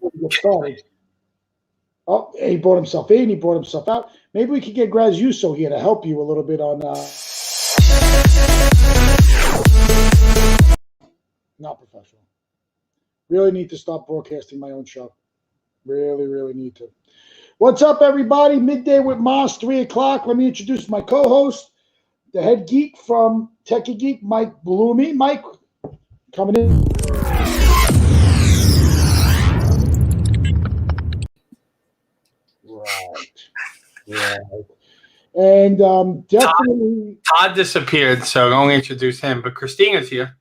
Get started. Oh, he brought himself in. He brought himself out. Maybe we could get Grazuso here to help you a little bit on. Not professional. Really need to stop broadcasting my own show. Really, really need to. What's up, everybody? Midday with Moss, 3 o'clock. Let me introduce my co-host, the head geek from Techie Geek, Mike Bloomy. Mike, coming in. Right. And definitely. Todd disappeared, so don't introduce him. But Christina's here.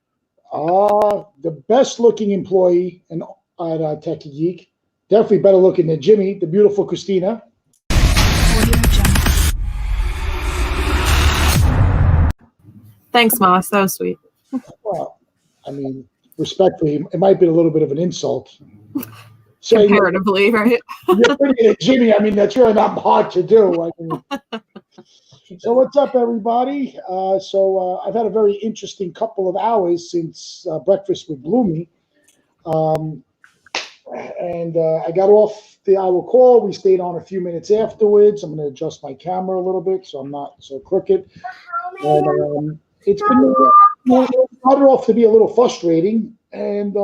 The best-looking employee at Techie Geek. Definitely better looking than Jimmy, the beautiful Christina. Thanks, Moss. That was sweet. Well, I mean, respectfully, it might be a little bit of an insult. Comparatively, right? You're pretty good, Jimmy. I mean, that's really not hard to do. I mean, so what's up, everybody? I've had a very interesting couple of hours since breakfast with Bloomy. I got off the hour call. We stayed on a few minutes afterwards. I'm going to adjust my camera a little bit so I'm not so crooked. And it's been started off to be a little frustrating, and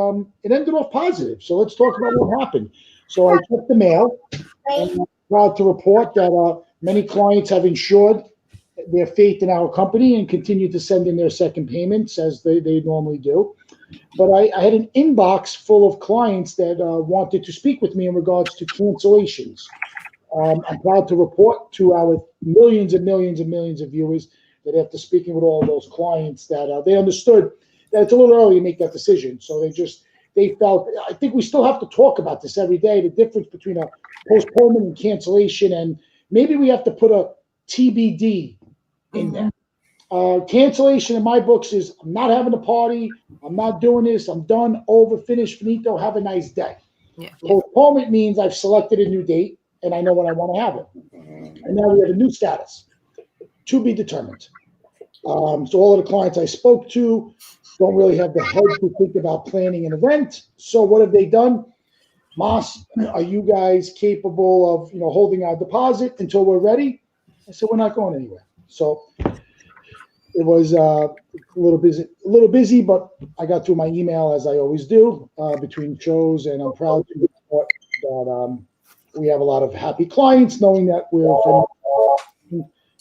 it ended off positive. So let's talk about what happened. So I checked the mail, and I'm proud to report that many clients have insured their faith in our company and continue to send in their second payments as they normally do. But I had an inbox full of clients that wanted to speak with me in regards to cancellations. I'm proud to report to our millions and millions and millions of viewers that after speaking with all those clients that they understood that it's a little early to make that decision. So they felt, I think we still have to talk about this every day, the difference between a postponement and cancellation, and maybe we have to put a TBD in there. Cancellation in my books is I'm not having a party, I'm not doing this, I'm done, over, finished, finito, have a nice day. Yeah. Postponement means I've selected a new date and I know when I want to have it. And now we have a new status, to be determined. So all of the clients I spoke to don't really have the head to think about planning an event. So what have they done? Moss, are you guys capable of holding our deposit until we're ready? I said, we're not going anywhere. So it was a little busy, but I got through my email as I always do between shows, and I'm proud to report that we have a lot of happy clients, knowing that we're from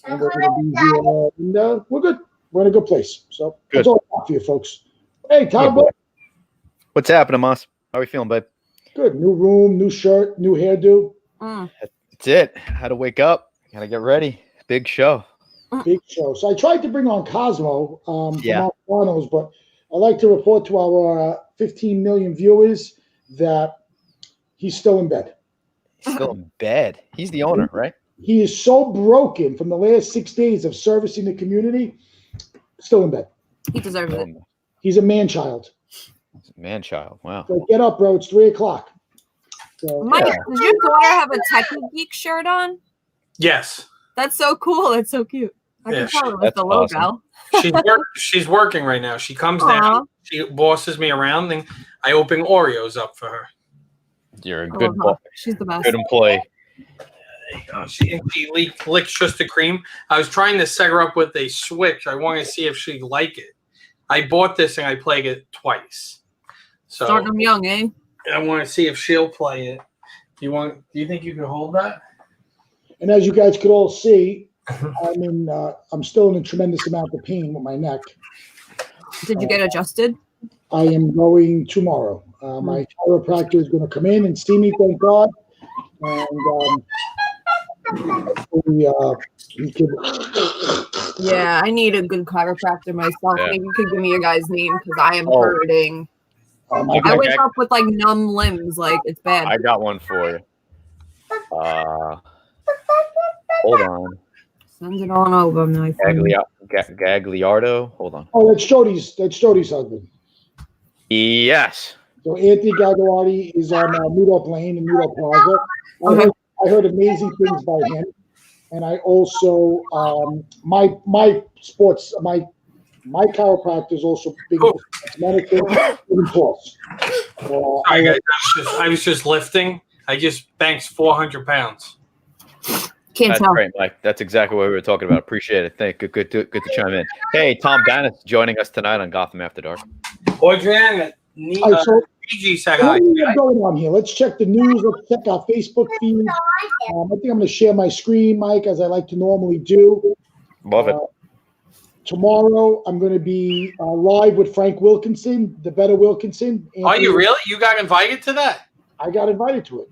and we're going to be here, and we're good. We're in a good place. So that's all I got for you folks. Hey, Todd. What's happening, Moss? How are we feeling, babe? Good. New room, new shirt, new hairdo. That's it. Had to wake up. Got to get ready. Big show. Big show. So I tried to bring on Cosmo from Marciano's, but I'd like to report to our 15 million viewers that he's still in bed. He's still in bed. He's the owner, right? He is so broken from the last 6 days of servicing the community, still in bed. He deserves it. He's a man-child. Man-child, wow. So get up, bro. It's 3 o'clock. So, Mike, does your daughter have a Techie Geek shirt on? Yes. That's so cool. That's so cute. I can tell it with the logo. Awesome. She's working right now. She comes down. She bosses me around, and I open Oreos up for her. You're a good boy. She's the best. Good employee. She licks just the cream. I was trying to set her up with a Switch. I wanted to see if she'd like it. I bought this and I played it twice. So starting them young, eh? I want to see if she'll play it. Do you think you can hold that? And as you guys could all see, I'm still in a tremendous amount of pain with my neck. Did you get adjusted? I am going tomorrow. My chiropractor is going to come in and see me, thank God. And yeah, I need a good chiropractor myself. Yeah. Maybe you could give me your guy's name because I am hurting. I wake up with like numb limbs, like it's bad. I got one for you. Hold on. Send it on over, my friend. Gagliardo. Hold on. Oh, that's Jody's husband. Yes. So Anthony Gagliardi is on Meadow Lane in Meadow Plaza. I heard amazing things by him, and I also my My chiropractor is also big medicine and course. Sorry, guys, I was just lifting. I just banked 400 pounds. Can't That's tell. great, Mike. That's exactly what we were talking about. Appreciate it. Thank you. Good to chime in. Hey, Tom Bannis joining us tonight on Gotham After Dark. Adriana, All right, so Gigi said what hi. do we have going on here? Let's check the news. Let's check our Facebook feed. I think I'm going to share my screen, Mike, as I like to normally do. Love it. Tomorrow, I'm going to be live with Frank Wilkinson, the better Wilkinson. Are you really? You got invited to that? I got invited to it.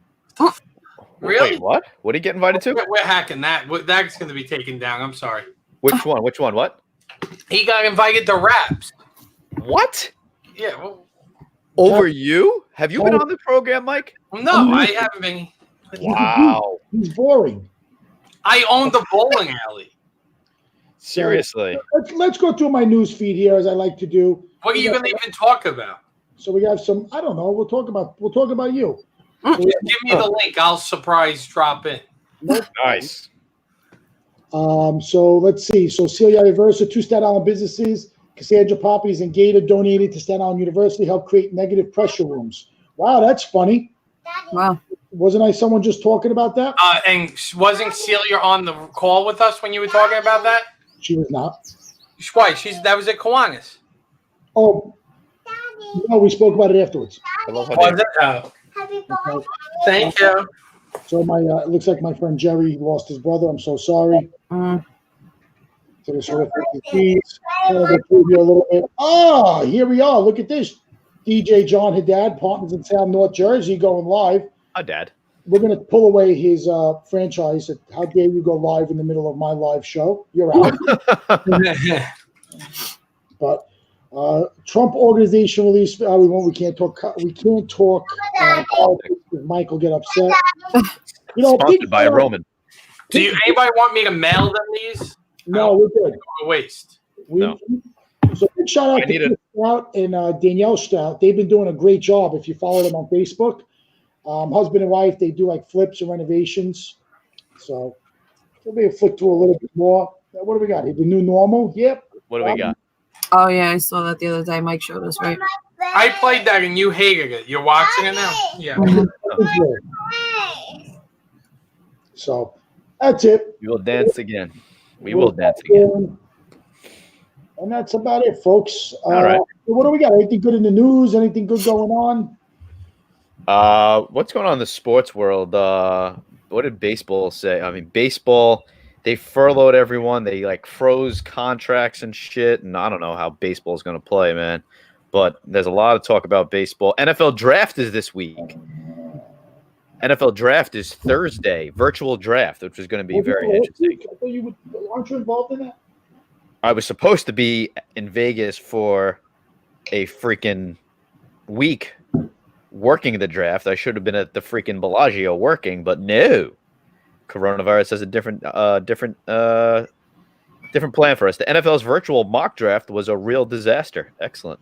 Really? Wait, what? What did he get invited to? We're hacking that. That's going to be taken down. I'm sorry. Which one? Which one? What? He got invited to Raps. What? Yeah. Well, Over you? Have you been on the program, Mike? no, I haven't been. Wow. He's boring. I own the bowling alley. Seriously. Let's go through my news feed here, as I like to do. What are you going to even talk about? So we have some. I don't know. We'll talk about you. Just give me the link. I'll surprise drop in. Nice. So let's see. So Celia Reversa, 2 Staten Island businesses, Cassandra Poppies and Gator donated to Staten Island University, help create negative pressure rooms. Wow, that's funny. Wow. Wasn't I someone just talking about that? And wasn't Celia on the call with us when you were talking about that? She was not. Why? That was at Kiwanis. Oh, no, we spoke about it afterwards. I love how Was they- it? Oh. Thank you. So it looks like my friend Jerry lost his brother. I'm so sorry. To this horrific disease. Kind of go through here a little bit. Oh, here we are. Look at this. DJ John Haddad, partners in South North Jersey, going live. Hi, Dad. We're going to pull away his franchise. How dare you go live in the middle of my live show? You're out. But Trump organization release. We can't talk. We can't talk. Politics. Mike will get upset. Sponsored by a Roman. Do anybody want me to mail them these? No, we're good. Go to waste. No. So big shout out to Chris Strout and Danielle Strout. They've been doing a great job. If you follow them on Facebook, husband and wife, they do like flips and renovations. So we'll be a flick through a little bit more. What do we got here? The new normal? Yep. What do we got? Oh yeah, I saw that the other day. Mike showed us, right? I played that and you hated it. You're watching it now? Yeah. So that's it. We will dance again. We will dance again. And that's about it, folks. All right. What do we got? Anything good in the news? Anything good going on? What's going on in the sports world? What did baseball say? I mean, baseball, they furloughed everyone. They froze contracts and shit. And I don't know how baseball is going to play, man. But there's a lot of talk about baseball. NFL draft is this week. NFL draft is Thursday, virtual draft, which is going to be very interesting. Aren't you involved in that? I was supposed to be in Vegas for a freaking week working the draft. I should have been at the freaking Bellagio working, but no. Coronavirus has a different plan for us. The NFL's virtual mock draft was a real disaster. Excellent.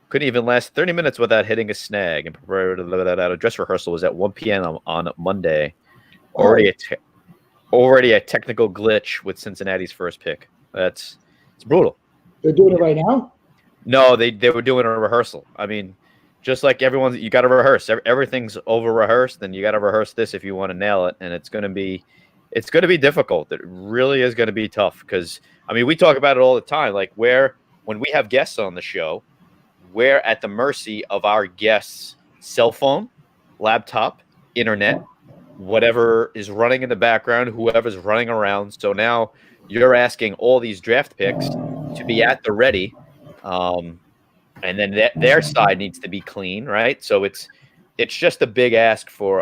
Couldn't even last 30 minutes without hitting a snag. And a dress rehearsal was at 1 p.m. on Monday. Already a technical glitch with Cincinnati's first pick. It's brutal. They're doing it right now? No, they were doing a rehearsal. I mean, just like everyone, you got to rehearse. Everything's over rehearsed, and you got to rehearse this if you want to nail it. And it's going to be difficult. It really is going to be tough because I mean, we talk about it all the time. When we have guests on the show, we're at the mercy of our guests' cell phone, laptop, internet, whatever is running in the background, whoever's running around. So now you're asking all these draft picks to be at the ready. And then their side needs to be clean, right? So it's just a big ask for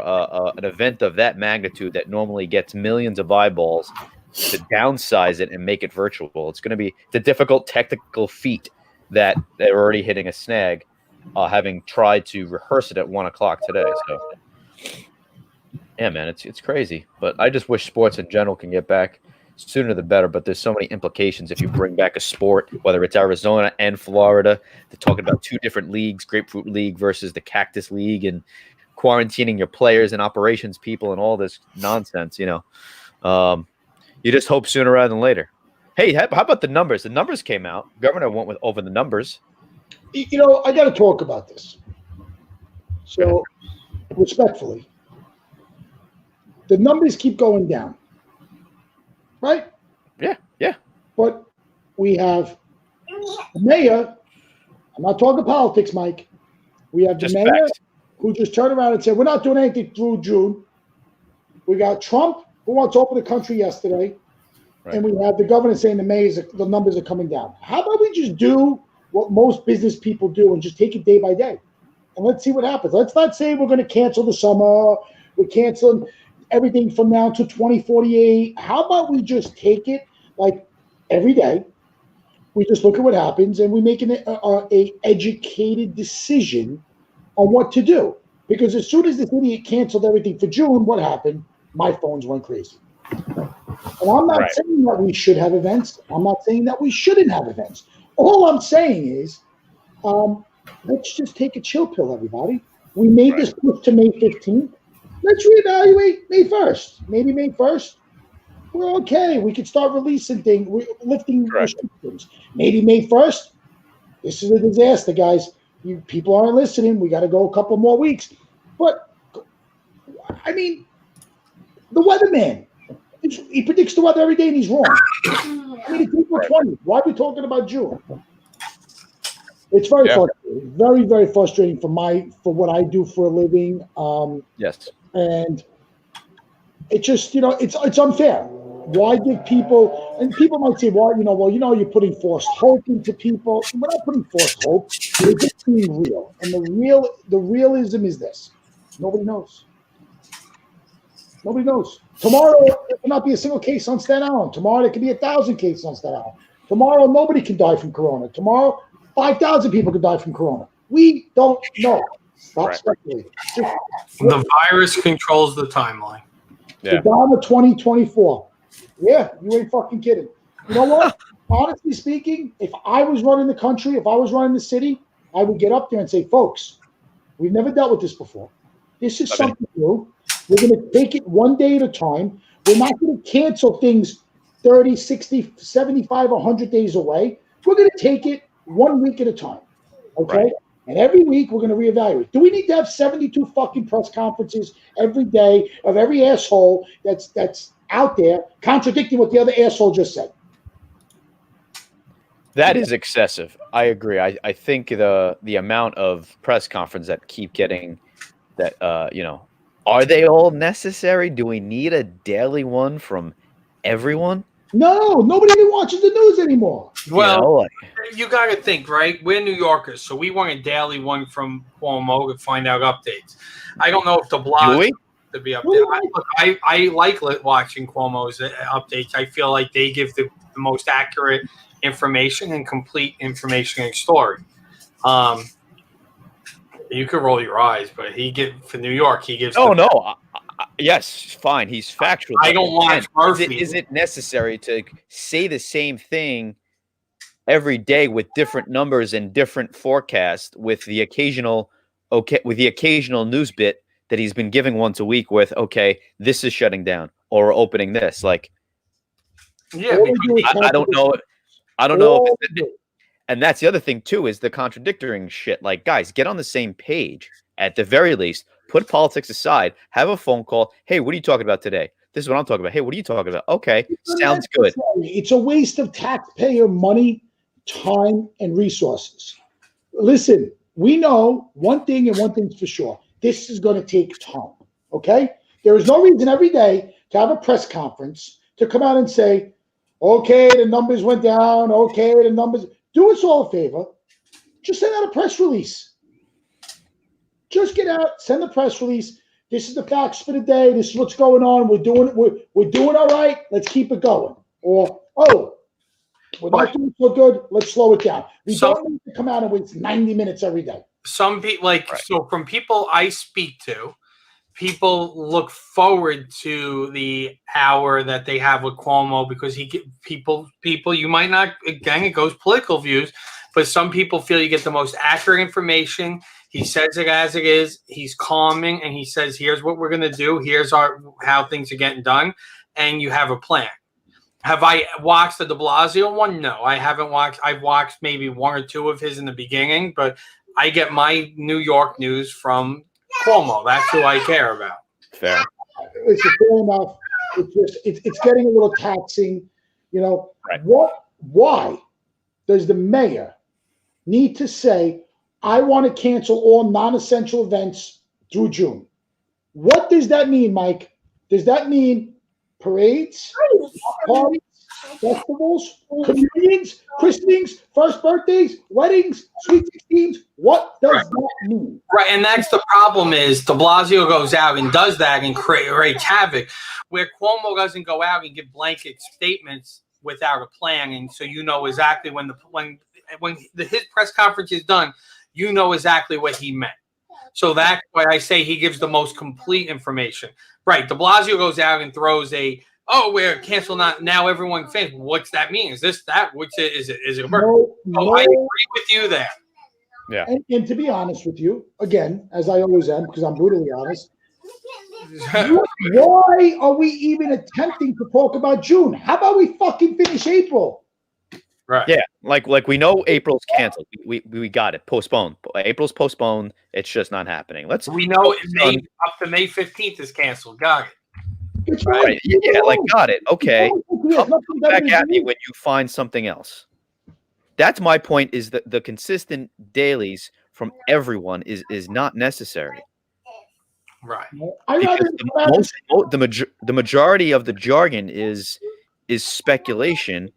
an event of that magnitude that normally gets millions of eyeballs to downsize it and make it virtual. It's a difficult technical feat that they're already hitting a snag, having tried to rehearse it at 1:00 today. So, yeah, man, it's crazy. But I just wish sports in general can get back sooner the better. But there's so many implications if you bring back a sport, whether it's Arizona and Florida. They're talking about 2 different leagues, Grapefruit League versus the Cactus League, and quarantining your players and operations people and all this nonsense. You just hope sooner rather than later. Hey, how about the numbers? The numbers came out. Governor went over the numbers. You know, I got to talk about this. So, respectfully, the numbers keep going down, right? Yeah. But we have the mayor. I'm not talking politics, Mike. We have the Just mayor facts. who just turned around and said, we're not doing anything through June. We got Trump, who wants to open the country yesterday. Right. And we have the governor saying the numbers are coming down. How about we just do what most business people do and just take it day by day? And let's see what happens. Let's not say we're going to cancel the summer. We're canceling everything from now to 2048. How about we just take it like every day? We just look at what happens and we make a educated decision on what to do. Because as soon as this idiot canceled everything for June, what happened? My phones went crazy. And I'm not saying that we should have events. I'm not saying that we shouldn't have events. All I'm saying is, let's just take a chill pill, everybody. We made this push to May 15th. Let's reevaluate May 1st. Maybe May 1st, we're okay. We could start releasing things, lifting restrictions. Maybe May 1st, this is a disaster, guys. People aren't listening. We got to go a couple more weeks. But, I mean, the weatherman, he predicts the weather every day and he's wrong. I mean, it's April 20th. Why are we talking about June? It's very frustrating. Very, very frustrating for what I do for a living. Yes. And it just, it's unfair. Why give people, and people might say, well, you're putting forced hope into people. We're not putting forced hope. We're just being real. And the realism is this. Nobody knows. Nobody knows. Tomorrow, there cannot be a single case on Staten Island. Tomorrow, there could be 1,000 cases on Staten Island. Tomorrow, nobody can die from corona. Tomorrow, 5,000 people could die from corona. We don't know. Stop speculating. The virus controls the timeline. The dawn of 2024. Yeah, you ain't fucking kidding. You know what? Honestly speaking, if I was running the country, if I was running the city, I would get up there and say, folks, we've never dealt with this before. This is something new. We're going to take it one day at a time. We're not going to cancel things 30, 60, 75, 100 days away. We're going to take it 1 week at a time. Okay? Right. And every week we're going to reevaluate. Do we need to have 72 fucking press conferences every day of every asshole that's out there contradicting what the other asshole just said? That is excessive. I agree. I think the amount of press conferences that keep getting that, are they all necessary? Do we need a daily one from everyone? No, nobody even watches the news anymore. Well, you got to think, right? We're New Yorkers, so we want a daily one from Cuomo to find out updates. I don't know if the blog to be updated. I like watching Cuomo's updates. I feel like they give the most accurate information and complete information and story. You could roll your eyes, but for New York, he gives. Oh no. Yes, fine. He's factual. I don't want Murphy. Is it necessary to say the same thing every day with different numbers and different forecasts with the occasional news bit that he's been giving once a week with, this is shutting down or opening this? Like, yeah, I don't know. I don't know. And that's the other thing too, is the contradicting shit. Like, guys, get on the same page at the very least. Put politics aside. Have a phone call. Hey, what are you talking about today? This is what I'm talking about. Hey, what are you talking about? Okay, sounds good. It's a waste of taxpayer money, time, and resources. Listen, we know one thing and one thing's for sure. This is going to take time, okay? There is no reason every day to have a press conference to come out and say, okay, the numbers went down. Okay, the numbers. Do us all a favor. Just send out a press release. Just get out, send the press release. This is the facts for the day. This is what's going on. We're doing all right. Let's keep it going. Or, we're not doing so good. Let's slow it down. We don't need to come out and waste 90 minutes every day. Some people, so from people I speak to, people look forward to the hour that they have with Cuomo because people, you might not, again, it goes political views, but some people feel you get the most accurate information. He says it as it is. He's calming, and he says, here's what we're going to do. Here's how things are getting done, and you have a plan. Have I watched the de Blasio one? No, I haven't watched. I've watched maybe one or two of his in the beginning, but I get my New York news from Cuomo. That's who I care about. Fair. It's fair enough. It's getting a little taxing. You know, Right. Why does the mayor need to say, I want to cancel all non-essential events through June? What does that mean, Mike? Does that mean parades, parties, festivals, communions, christenings, first birthdays, weddings, sweet 16s? What does that mean? Right, and that's the problem is de Blasio goes out and does that and creates havoc, where Cuomo doesn't go out and give blanket statements without a plan, and so you know exactly when his press conference is done, you know exactly what he meant. So that's why I say he gives the most complete information. Right, de Blasio goes out and throws we're canceling now everyone thinks, what's that mean? Is this that? Which is it? Is it a bird? I agree with you there. Yeah. And to be honest with you, again, as I always am, because I'm brutally honest, why are we even attempting to talk about June? How about we fucking finish April? Right. Yeah, like we know April's canceled. We got it postponed. April's postponed. It's just not happening. We know up to May 15th is canceled. Got it. It's right. Yeah, like got it. Okay, come back at me when you find something else. That's my point. Is that the consistent dailies from everyone is not necessary. Right. The majority of the jargon is speculation.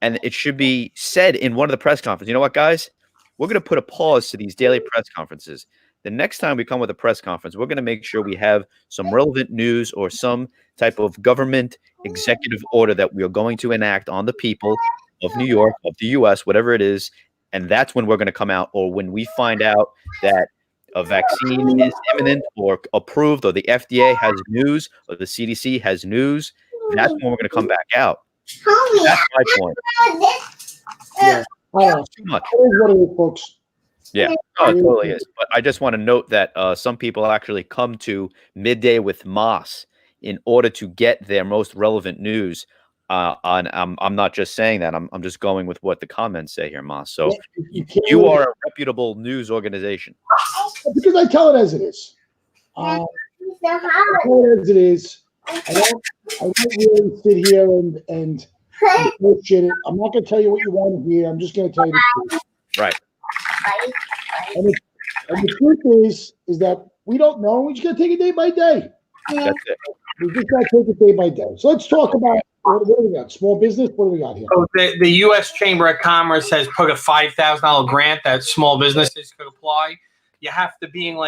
And it should be said in one of the press conferences. You know what, guys? We're going to put a pause to these daily press conferences. The next time we come with a press conference, we're going to make sure we have some relevant news or some type of government executive order that we are going to enact on the people of New York, of the U.S., whatever it is. And that's when we're going to come out, or when we find out that a vaccine is imminent or approved, or the FDA has news, or the CDC has news. That's when we're going to come back out. That's my point. Yeah. Too much. What are you, folks? Yeah, it totally is. But I just want to note that some people actually come to Midday with Moss in order to get their most relevant news. I'm not just saying that. I'm just going with what the comments say here, Moss. So you are a reputable news organization. Because I tell it as it is. I tell it as it is. I don't really sit here and bullshit it. I'm not going to tell you what you want to hear. I'm just going to tell you the truth. Right. And the truth is that we don't know. We just got to take it day by day. That's it. We just got to take it day by day. So let's talk about what do we got? Small business? What do we got here? So the U.S. Chamber of Commerce has put a $5,000 grant that small businesses could apply. You have to be in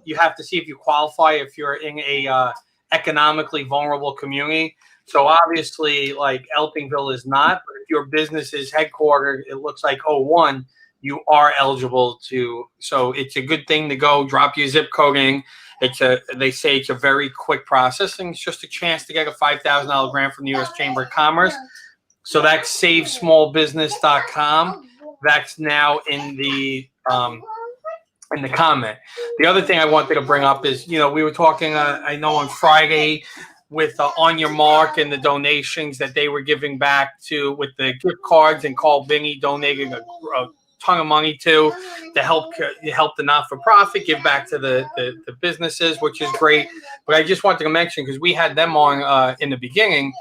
you have to see if you qualify if you're in a economically vulnerable community. So obviously, like Elpingville is not, but if your business is headquartered, it looks like 01, you are eligible to. So it's a good thing to go drop your zip code in. They say it's a very quick process, and it's just a chance to get a $5,000 grant from the U.S. Chamber of Commerce. So that's SaveSmallBusiness.com. That's now in the comment. The other thing I wanted to bring up is, we were talking, I know on Friday with On Your Mark and the donations that they were giving back with the gift cards, and Carl Binney donating a ton of money to help the not-for-profit, give back to the businesses, which is great. But I just wanted to mention, because we had them on in the beginning,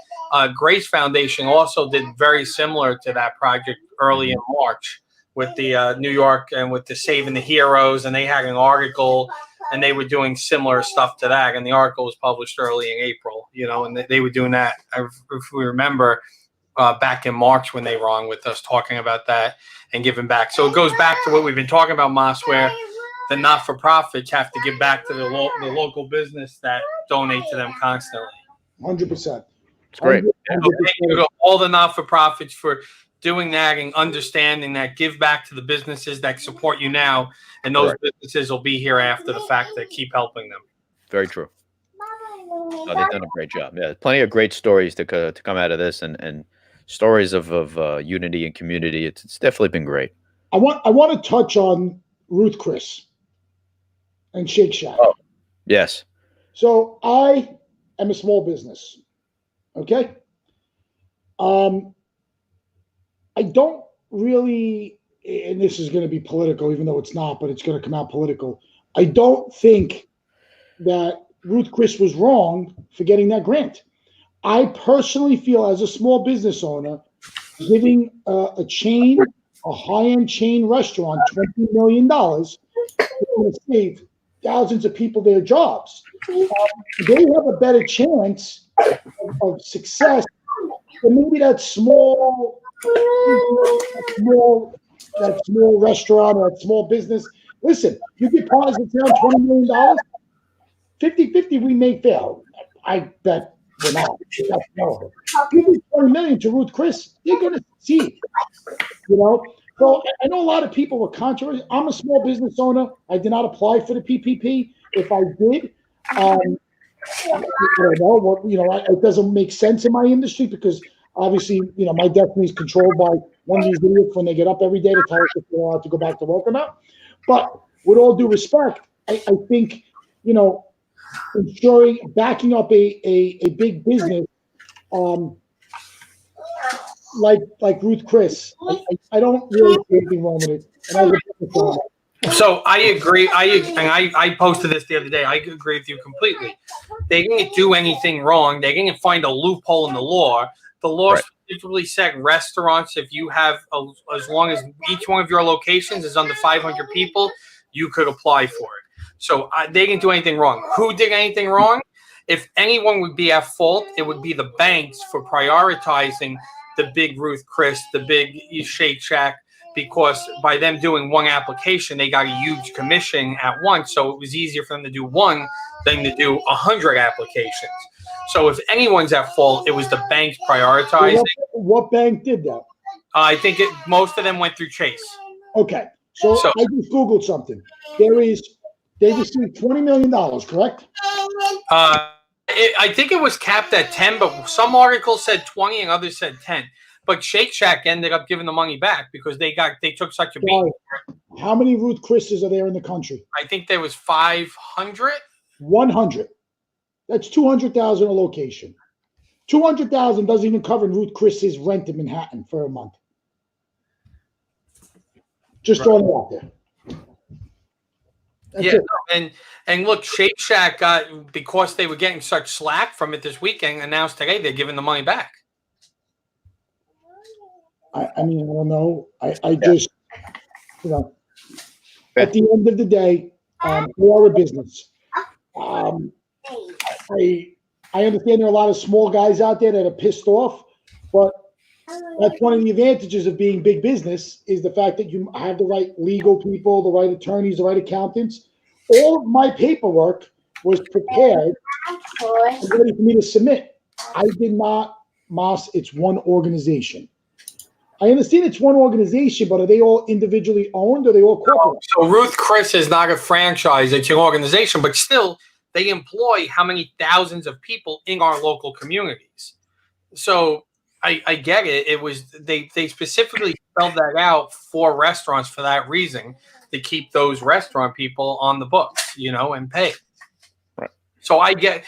Grace Foundation also did very similar to that project early in March with the New York and with the Saving the Heroes, and they had an article, and they were doing similar stuff to that. And the article was published early in April, and they were doing that, if we remember, back in March when they were on with us talking about that and giving back. So it goes back to what we've been talking about, Moss, where the not-for-profits have to give back to the local business that donate to them constantly. 100%. It's great. All the not-for-profits for doing that and understanding that, give back to the businesses that support you now, and those businesses will be here after the fact that keep helping them. Very true. They've done a great job. Yeah, plenty of great stories to come out of this, and stories of unity and community. It's definitely been great. I want to touch on Ruth Chris and Shake Shack. Oh, yes. So I am a small business. Okay. I don't really, and this is going to be political, even though it's not, but it's going to come out political. I don't think that Ruth Chris was wrong for getting that grant. I personally feel, as a small business owner, giving a chain, a high-end chain restaurant, $20 million, they're going to save thousands of people their jobs. They have a better chance of success than maybe that small restaurant or that small business. Listen, you get partners in town, $20 million, 50-50 we may fail. I bet we're not. That's terrible. Give me $20 million to Ruth Chris, they're going to succeed. You know? So I know a lot of people were controversial. I'm a small business owner. I did not apply for the PPP. If I did, I don't know what, it doesn't make sense in my industry because obviously, my destiny is controlled by one of these idiots when they get up every day to tell us if they're allowed to go back to work or not. But with all due respect, I think, ensuring backing up a big business, like Ruth Chris, I don't really see anything wrong with it. So I agree. I posted this the other day. I agree with you completely. They didn't do anything wrong. They didn't find a loophole in the law. The law specifically said restaurants, if you have, as long as each one of your locations is under 500 people, you could apply for it. So they didn't do anything wrong. Who did anything wrong? If anyone would be at fault, it would be the banks for prioritizing the big Ruth Chris, the big Shake Shack, because by them doing one application, they got a huge commission at once. So it was easier for them to do one than to do 100 applications. So if anyone's at fault, it was the banks prioritizing. What bank did that? I think most of them went through Chase. Okay. So I just Googled something. They received $20 million, correct? I think it was capped at 10, but some articles said 20 and others said 10. But Shake Shack ended up giving the money back because they took such a beating. How many Ruth Chris's are there in the country? I think there was 500. 100. That's 200,000 a location. 200,000 doesn't even cover Ruth Chris's rent in Manhattan for a month. Just throwing it out there. That's it. And look, Shake Shack got, because they were getting such slack from it this weekend, announced today they're giving the money back. I mean, I don't know. I just, at the end of the day, we are a business. I understand there are a lot of small guys out there that are pissed off, but that's one of the advantages of being big business is the fact that you have the right legal people, the right attorneys, the right accountants. All of my paperwork was prepared and ready for me to submit. I did not, Moss, it's one organization. I understand it's one organization, but are they all individually owned or are they all corporate? So Ruth Chris is not a franchise, it's an organization, but still they employ how many thousands of people in our local communities. So I get it. It was they specifically spelled that out for restaurants for that reason, to keep those restaurant people on the books, and pay. Right. So I get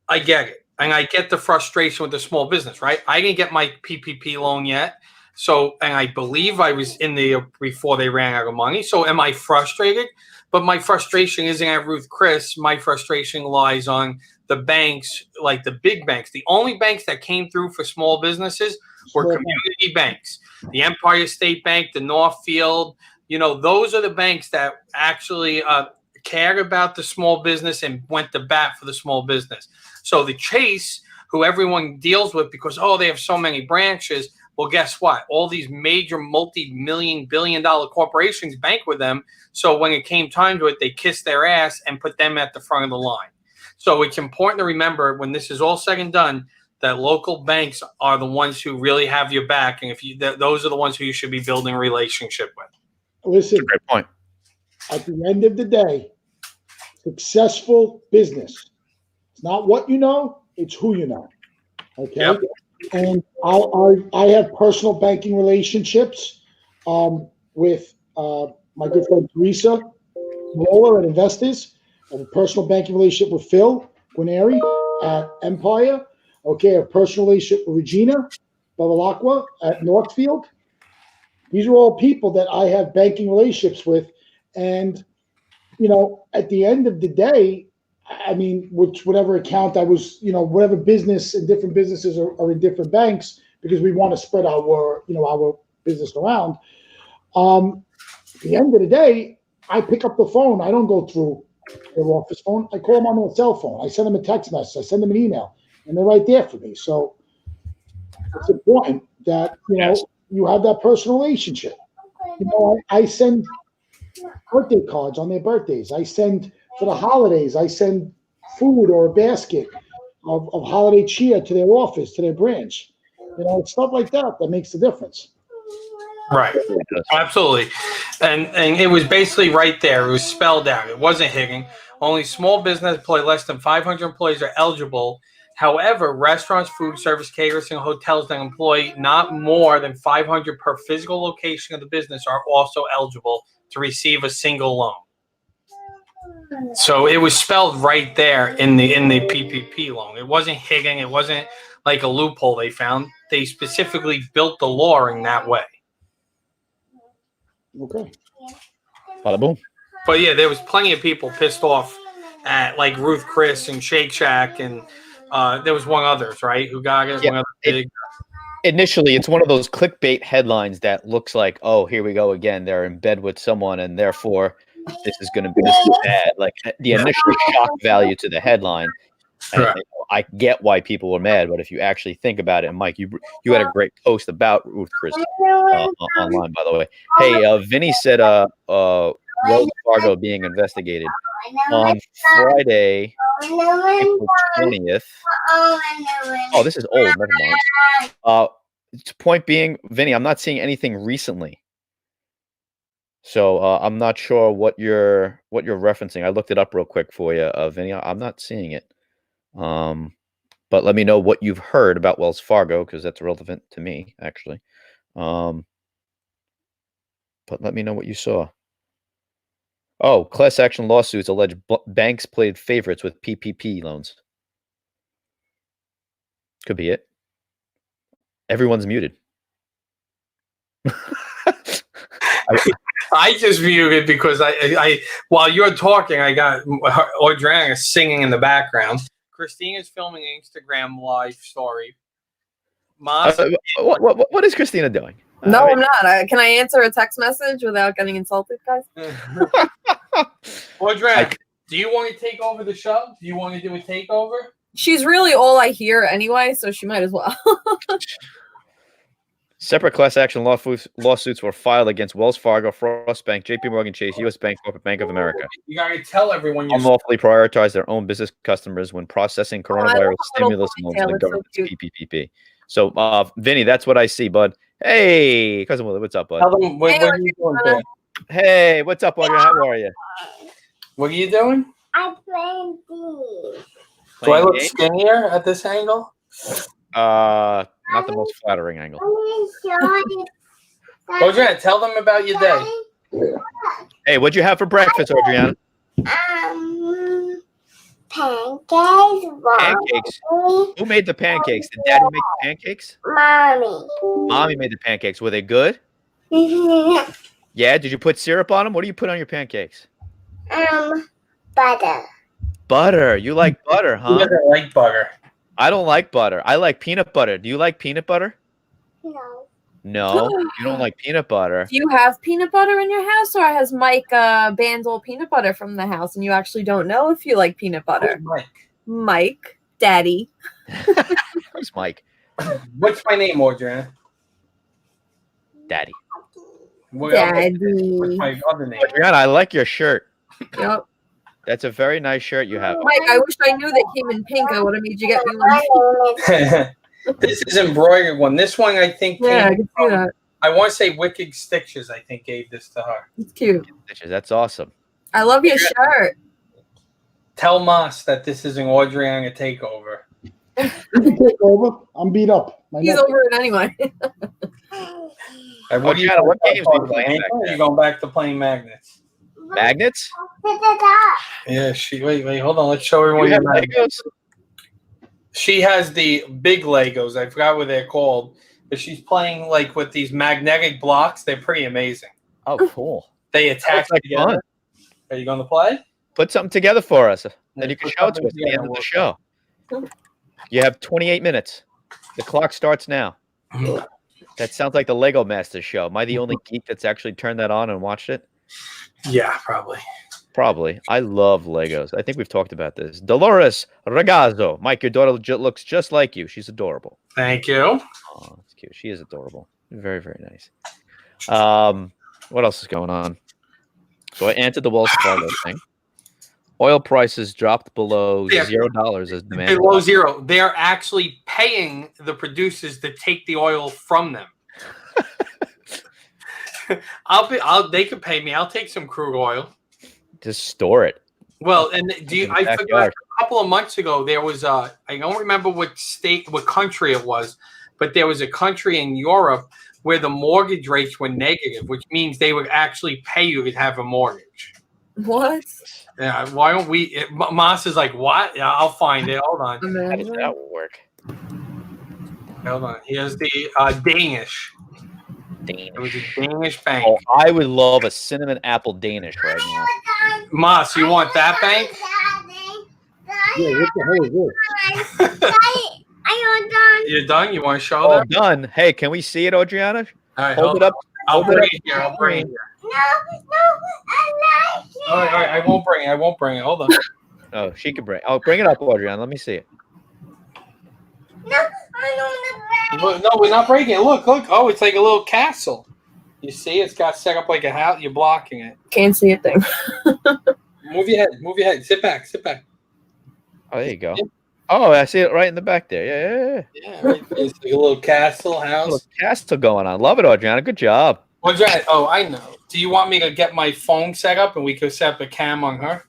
it. And I get the frustration with the small business, right? I didn't get my PPP loan yet. So, and I believe I was in there before they ran out of money. So am I frustrated? But my frustration isn't at Ruth Chris. My frustration lies on the banks, like the big banks. The only banks that came through for small businesses were community banks. The Empire State Bank, the Northfield, those are the banks that actually cared about the small business and went to bat for the small business. So the Chase, who everyone deals with because, they have so many branches. Well, guess what? All these major multi-million, billion-dollar corporations bank with them. So when it came time to it, they kissed their ass and put them at the front of the line. So it's important to remember when this is all said and done that local banks are the ones who really have your back, and those are the ones who you should be building a relationship with. Listen, great point. At the end of the day, successful business. It's not what you know, it's who you know. Okay? Yep. And I have personal banking relationships with my good friend Teresa Moeller at Investors. I have a personal banking relationship with Phil Guarneri at Empire. Okay, I have a personal relationship with Regina Bevilacqua at Northfield. These are all people that I have banking relationships with. And, you know, at the end of the day, I mean, whatever account I was, you know, whatever business and different businesses are in different banks because we want to spread our, you know, our business around. At the end of the day, I pick up the phone. I don't go through their office phone. I call them on their cell phone. I send them a text message. I send them an email, and they're right there for me. So it's important that, you know, you have that personal relationship. You know, I send birthday cards on their birthdays. I send for the holidays. I send food or a basket of holiday cheer to their office, to their branch. You know, it's stuff like that that makes the difference. Right. Absolutely. And it was basically right there. It was spelled out. It wasn't hidden. Only small business employ less than 500 employees are eligible. However, restaurants, food service, caterers, and hotels that employ not more than 500 per physical location of the business are also eligible to receive a single loan. So it was spelled right there in the PPP loan. It wasn't hidden. It wasn't like a loophole they found. They specifically built the law in that way. Okay. Bada boom. But yeah, there was plenty of people pissed off at like Ruth Chris and Shake Shack, and there was one others, right? Who got it? Yeah, one other big. Initially, it's one of those clickbait headlines that looks like, oh, here we go again. They're in bed with someone, and therefore this is bad. Like the initial shock value to the headline. Right. I get why people were mad, but if you actually think about it, and Mike, you had a great post about Ruth Chris online, by the way. Hey, Vinny said Wells Fargo being investigated on Friday, April 20th. Oh, this is old. Never mind. Point being, Vinny, I'm not seeing anything recently. So I'm not sure what you're referencing. I looked it up real quick for you, Vinny. I'm not seeing it. But let me know what you've heard about Wells Fargo, because that's relevant to me, actually. But let me know what you saw. Oh, class action lawsuits allege banks played favorites with PPP loans. Could be it. Everyone's muted. I just muted because I while you're talking, I got Audriana singing in the background. Christina's filming an Instagram live story. What is Christina doing? No, I'm not. Can I answer a text message without getting insulted, guys? Audriana, do you want to take over the show? Do you want to do a takeover? She's really all I hear anyway, so she might as well. Separate class action lawsuits were filed against Wells Fargo, Frost Bank, JP Morgan Chase, U.S. Bank, Corporate Bank of America. You got to tell everyone you unlawfully prioritize their own business customers when processing coronavirus stimulus loans in the government's PPP. So, Vinny, that's what I see, bud. Hey, cousin Willie, what's up, bud? Tell them what are you doing there? Hey, what's up, Audrey? How are you? What are you doing? I'm playing these. Do I look skinnier at this angle? Not the most flattering angle. Audriana, tell them about your day. Hey, what'd you have for breakfast, Audriana? Pancakes. Who made the pancakes? Did Daddy make the pancakes? Mommy. Mommy made the pancakes. Were they good? Yeah. Did you put syrup on them? What do you put on your pancakes? Butter. Butter. You like butter, huh? Who doesn't like butter? I don't like butter. I like peanut butter. Do you like peanut butter? No. No, you don't like peanut butter. Do you have peanut butter in your house, or has Mike banned all peanut butter from the house, and you actually don't know if you like peanut butter? Mike. Mike, Daddy. Who's Mike? What's my name, Audriana? Daddy. Daddy. What's my other name? Audriana, I like your shirt. Yep. That's a very nice shirt you have. Mike, I wish I knew that came in pink. I would have made you get me one. This is embroidered one. This one, I think. Yeah, I can see that. I want to say Wicked Stitches, I think, gave this to her. It's cute. That's awesome. I love your shirt. Tell Moss that this is an Audriana takeover. Takeover. I'm beat up. He's over it anyway. What games are you playing? You're going back to playing magnets. Magnets? Yeah, wait, hold on. Let's show everyone your Legos. She has the big Legos. I forgot what they're called. But she's playing like with these magnetic blocks. They're pretty amazing. Oh, cool. They attach like together. fun. Are you going to play? Put something together for us. Then you can Put show it to something us at the end together, of the we'll show. You have 28 minutes. The clock starts now. That sounds like the Lego Masters show. Am I the only geek that's actually turned that on and watched it? Yeah, probably. Probably. I love Legos. I think we've talked about this. Dolores Ragazzo. Mike, your daughter looks just like you. She's adorable. Thank you. Oh, that's cute. She is adorable. Very, very nice. What else is going on? So I answered the Wells Fargo thing. Oil prices dropped below $0 as demand. Below zero. They're actually paying the producers to take the oil from them. They could pay me. I'll take some crude oil. Just store it. Well, and I forgot a couple of months ago there was I don't remember what country it was, but there was a country in Europe where the mortgage rates were negative, which means they would actually pay you to have a mortgage. What? Yeah, why don't we? Moss is like, what? Yeah, I'll find it. Hold on. How does that work? Hold on. Here's the Danish. It was a Danish bank. Oh, I would love a cinnamon apple Danish right now. Moss, you want that bank? Yeah, what the hell is this? You're done? You want to show Oh, them? done. Hey, can we see it, Adriana? All right, Hold it up. I'll Hold it bring up. it here. I'll bring it here. I like it. All right. I won't bring it. I won't bring it. Hold on. Oh, she can bring. Oh, bring it up, Adriana. Let me see it. No, I don't want to. No, we're not breaking it. Look. Oh, it's like a little castle. You see, it's got set up like a house. You're blocking it. Can't see a thing. Move your head. Sit back. Oh, there you go. Oh, I see it right in the back there. Yeah. Yeah, right there. It's like a little castle house. Little castle going on. Love it, Adriana. Good job. What's that? Oh, I know. Do you want me to get my phone set up and we could set up a cam on her?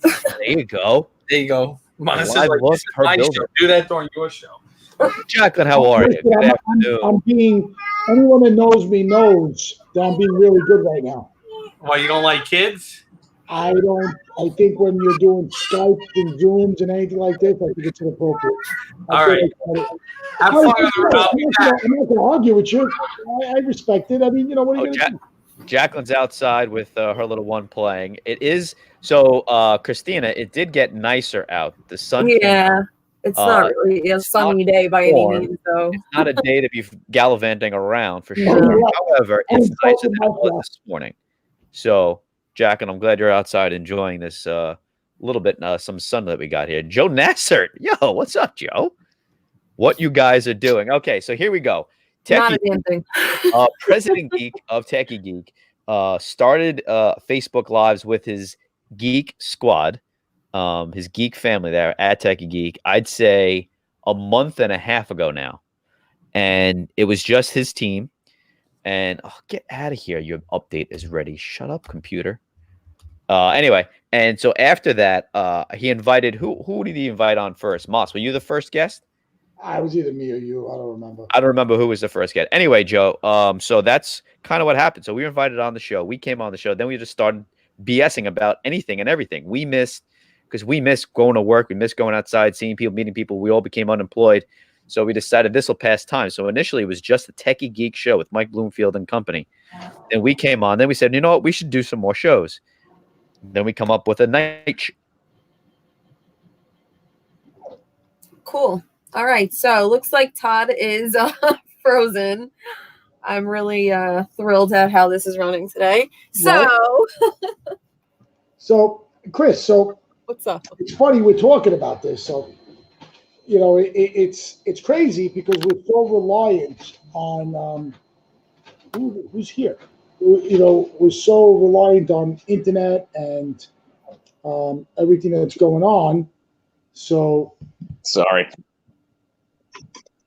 There you go. There you go. Mine says Live like, look, this is her my building. show. Do that during your show. Jacqueline, how are you? Good afternoon. I'm being, anyone that knows me knows that I'm being really good right now. Why, you don't like kids? I think when you're doing Skype and Zooms and anything like this, I think it's inappropriate. All right. Have fun. I'll be back. I'm not going to argue with you. I respect it. I mean, what are you going to do? Jacqueline's outside with her little one playing. It is so, Christina. It did get nicer out. The sun. Yeah, it's not really a sunny day by any means. So it's not a day to be gallivanting around for Yeah. sure. However, it's nicer than it was this morning. So, Jacqueline, I'm glad you're outside enjoying this little bit some sun that we got here. Joe Nassert, yo, what's up, Joe? What you guys are doing? Okay, so here we go. not a damn thing. President Geek of Techie Geek started Facebook Lives with his geek squad, his geek family there at Techie Geek. I'd say a month and a half ago now, and it was just his team. And get out of here! Your update is ready. Shut up, computer. Anyway, and so after that, he invited who did he invite on first? Moss, were you the first guest? I was either me or you. I don't remember. I don't remember who was the first guest. Anyway, Joe, so that's kind of what happened. So we were invited on the show. We came on the show. Then we just started BSing about anything and everything. We missed going to work. We missed going outside, seeing people, meeting people. We all became unemployed. So we decided this will pass time. So initially it was just a Techie Geek show with Mike Bloomfield and company. Then we came on. Then we said, you know what? We should do some more shows. Then we come up with a night show. Cool. All right. So looks like Todd is frozen. I'm really thrilled at how this is running today. So, So, Chris, what's up? it's funny we're talking about this. So, it's crazy because we're so reliant on who's here. We're so reliant on internet and everything that's going on. So, Sorry.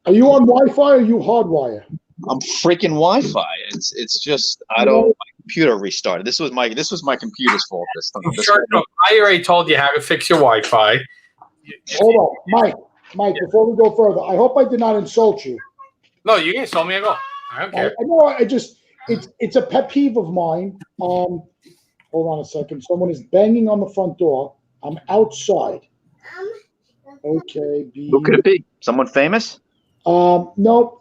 are you on Wi-Fi or are you hardwire? I'm freaking Wi-Fi. It's just my computer restarted. This was my computer's fault this time. Sure, no, I already told you how to fix your Wi-Fi. Hold on, Mike. Before we go further, I hope I did not insult you. No, you can tell me I go. I don't care. I know. It's a pet peeve of mine. Hold on a second. Someone is banging on the front door. I'm outside. Okay. Who could it be? Someone famous? No,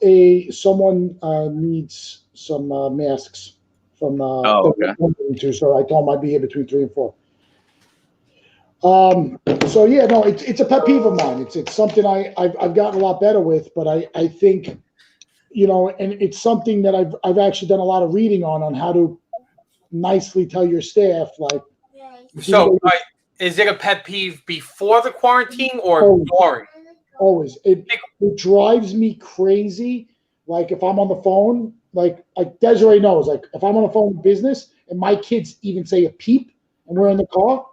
someone needs some masks from okay. so I told him I'd be here between 3 and 4. So yeah, no, it's a pet peeve of mine. It's something I've gotten a lot better with, but I think, and it's something that I've actually done a lot of reading on how to nicely tell your staff, like. So, is it a pet peeve before the quarantine or during? Always. It drives me crazy. Like if I'm on the phone, like Desiree knows, like if I'm on the phone with business and my kids even say a peep and we're in the car,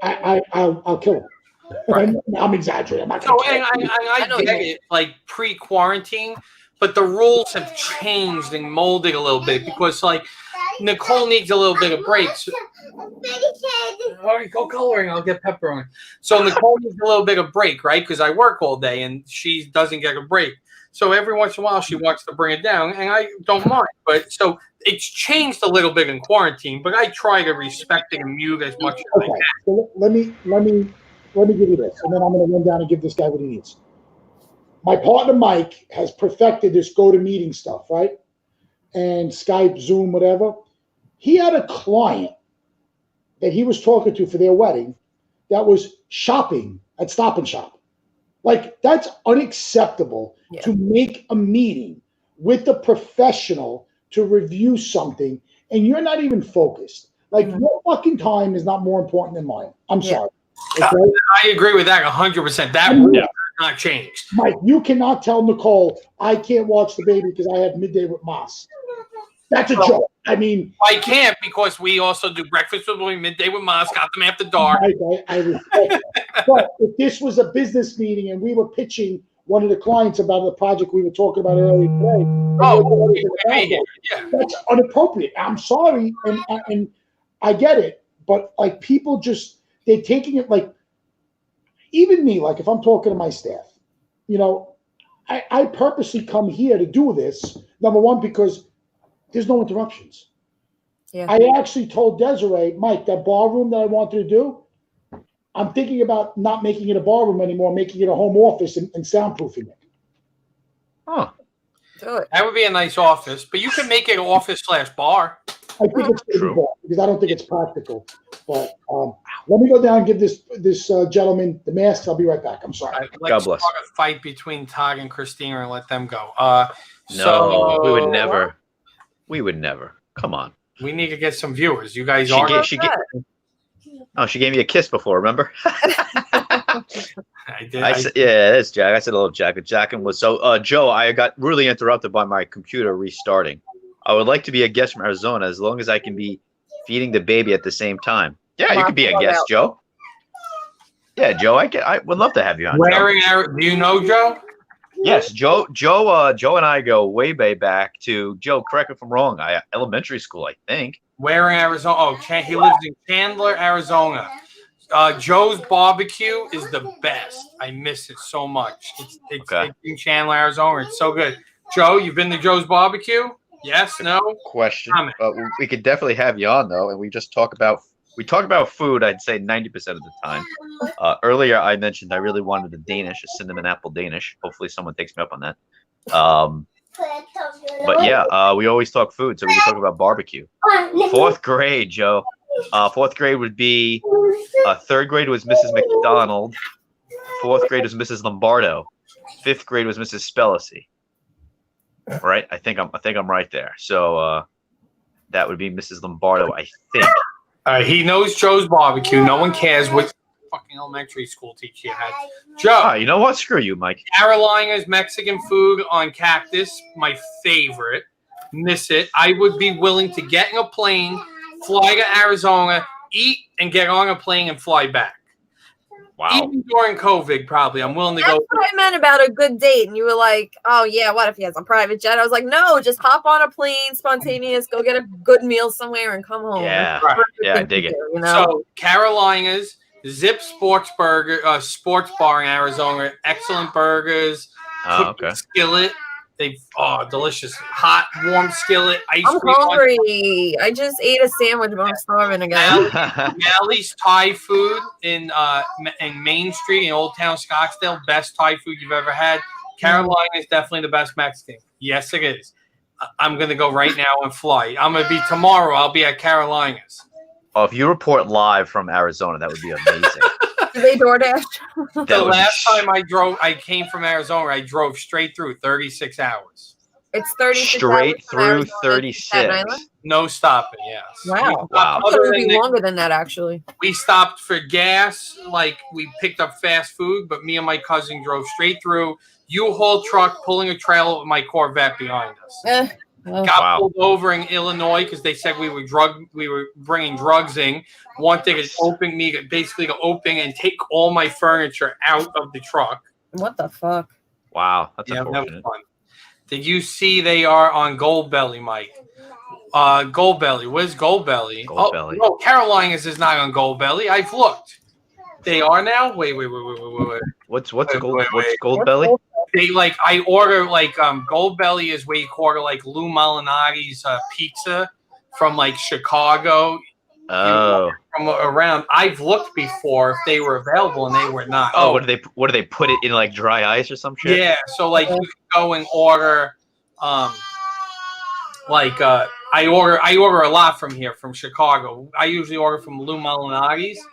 I'll kill them. Right. I'm exaggerating. I'm not I get it, like pre-quarantine, but the rules have changed and molded a little bit because, like, Nicole needs a little bit of breaks. All right, go coloring. I'll get pepper on it. So Nicole needs a little bit of break, right? Because I work all day and she doesn't get a break. So every once in a while she wants to bring it down, and I don't mind. But so it's changed a little bit in quarantine, but I try to respect it and mute as much as I can. So let me give you this, and then I'm going to run down and give this guy what he needs. My partner Mike has perfected this go-to-meeting stuff, right? And Skype, Zoom, whatever. He had a client that he was talking to for their wedding that was shopping at Stop and Shop. Like, that's unacceptable to make a meeting with a professional to review something, and you're not even focused. Like, your fucking time is not more important than mine. I'm sorry. Okay? I agree with that 100%. That rule has not changed. Mike, you cannot tell Nicole, I can't watch the baby because I have Midday with Moss. That's a joke. I mean, I can't because we also do breakfast with Midday with Moss, got them after dark. I respect that. But if this was a business meeting and we were pitching one of the clients about the project we were talking about earlier today, that's inappropriate. I'm sorry, and I get it, but like people just they're taking it like even me. Like if I'm talking to my staff, I purposely come here to do this. Number one, because there's no interruptions. Yeah. I actually told Desiree, Mike, that bar room that I wanted to do, I'm thinking about not making it a bar room anymore, making it a home office and soundproofing it. Huh. That would be a nice office, but you can make it an office/bar. I think it's true because I don't think it's practical. But let me go down and give this gentleman the mask. I'll be right back. I'm sorry. Let's start a fight between Todd and Christina and let them go. No, we would never. We would never. Come on. We need to get some viewers. You guys she gave me a kiss before, remember? I did. It's Jack. I said hello, Jack. Jack and was so Joe, I got really interrupted by my computer restarting. I would like to be a guest from Arizona as long as I can be feeding the baby at the same time. Yeah, you could be a guest, Joe. Yeah, Joe, I would love to have you on. Do you know Joe? Yes, Joe and I go way back to Joe. Correct me if I'm wrong. Elementary school, I think. Where in Arizona? Oh, he lives in Chandler, Arizona. Joe's barbecue is the best. I miss it so much. It's in Chandler, Arizona. It's so good. Joe, you've been to Joe's barbecue? Yes, no? Question. We could definitely have you on though, and we talk about food. I'd say 90% of the time. Earlier, I mentioned I really wanted a cinnamon apple Danish. Hopefully, someone takes me up on that. But yeah, we always talk food, so we can talk about barbecue. 4th grade, Joe. 4th grade would be. 3rd grade was Mrs. McDonald. 4th grade was Mrs. Lombardo. 5th grade was Mrs. Spellacy. Right? I think I'm right there. So that would be Mrs. Lombardo, I think. He knows Joe's barbecue. No one cares what fucking elementary school teacher you had. Joe. You know what? Screw you, Mike. Carolina's Mexican food on Cactus, my favorite. Miss it. I would be willing to get in a plane, fly to Arizona, eat, and get on a plane and fly back. Wow. Even during COVID, probably. I'm willing to go. That's what I meant about a good date. And you were like, oh, yeah, what if he has a private jet? I was like, no, just hop on a plane, spontaneous, go get a good meal somewhere and come home. Yeah, I dig it. So, Carolina's Zip Sports Bar in Arizona. Excellent burgers. Skillet. Delicious. Hot, warm skillet. Ice cream. I'm hungry. I just ate a sandwich, but I'm starving again. Mally's Thai food in Main Street in Old Town Scottsdale. Best Thai food you've ever had. Carolina is definitely the best Mexican. Yes, it is. I'm going to go right now and fly. I'm going to be tomorrow. I'll be at Carolinas. Oh, if you report live from Arizona, that would be amazing. Do they DoorDash? The last time I came from Arizona, I drove straight through 36 hours. It's 36 straight hours from through Arizona to 36. Staten Island? No stopping, yes. Wow. Wow. I thought it would be longer than that, actually. We stopped for gas, like we picked up fast food, but me and my cousin drove straight through. U-Haul truck pulling a trailer with my Corvette behind us. Got pulled over in Illinois because they said we were bringing drugs in. Wanted to open me, basically to open and take all my furniture out of the truck. What the fuck? Wow, that's unfortunate. That was fun. Did you see they are on Gold Belly, Mike? Gold Belly. Where's Gold Belly? Gold Belly. No, Carolinas is not on Gold Belly. I've looked. They are now. Wait. What's Gold Belly? They I order Gold Belly is where you order like Lou Malinati's pizza from like Chicago. Oh, from around. I've looked before if they were available and they were not. Oh, what do they put it in like dry ice or some shit? Yeah, so like you can go and order, I order a lot from here from Chicago. I usually order from Lou Malinati's.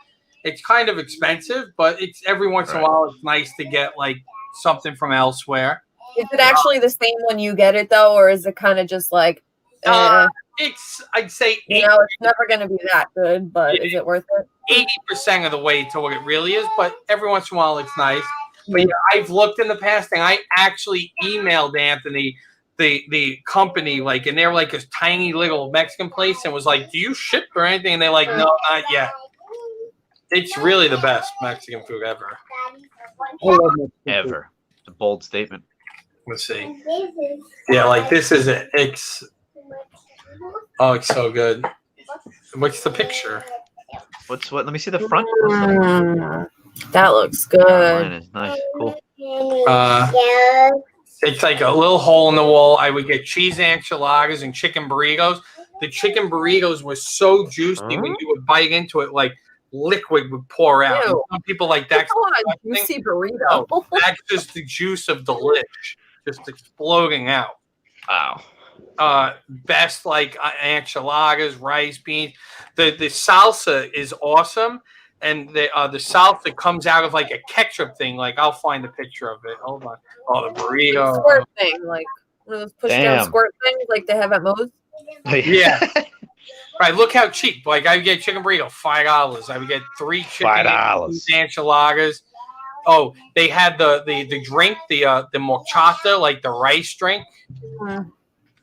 It's kind of expensive, but it's every once in a while it's nice to get like something from elsewhere. Is it actually the same when you get it though, or is it kind of just like? I'd say it's never going to be that good, but is it worth it? 80% of the way to what it really is, but every once in a while it's nice. But yeah, I've looked in the past, and I actually emailed Anthony, the company, and they're like this tiny little Mexican place, and was like, "Do you ship or anything?" And they're like, "No, not yet." It's really the best Mexican food ever. Ever. It's a bold statement. Let's see. Yeah, this is it. It's so good. What's the picture? What? Let me see the front. That looks good. Mine is nice. Cool. It's like a little hole in the wall. I would get cheese enchiladas and chicken burritos. The chicken burritos were so juicy when you would bite into it, like liquid would pour out. Some people like that. A juicy burrito. That's just the juice of the delish, just exploding out. Wow. Best enchiladas, rice, beans. The salsa is awesome, and the salsa comes out of like a ketchup thing. I'll find a picture of it. Hold on. Oh, the burrito. Squirt thing, like one of those push down squirt things, like they have at Moe's. Yeah. Right. Look how cheap. I would get chicken burrito, $5. I would get 3 chicken enchiladas. Oh, they had the drink, the mochata, like the rice drink.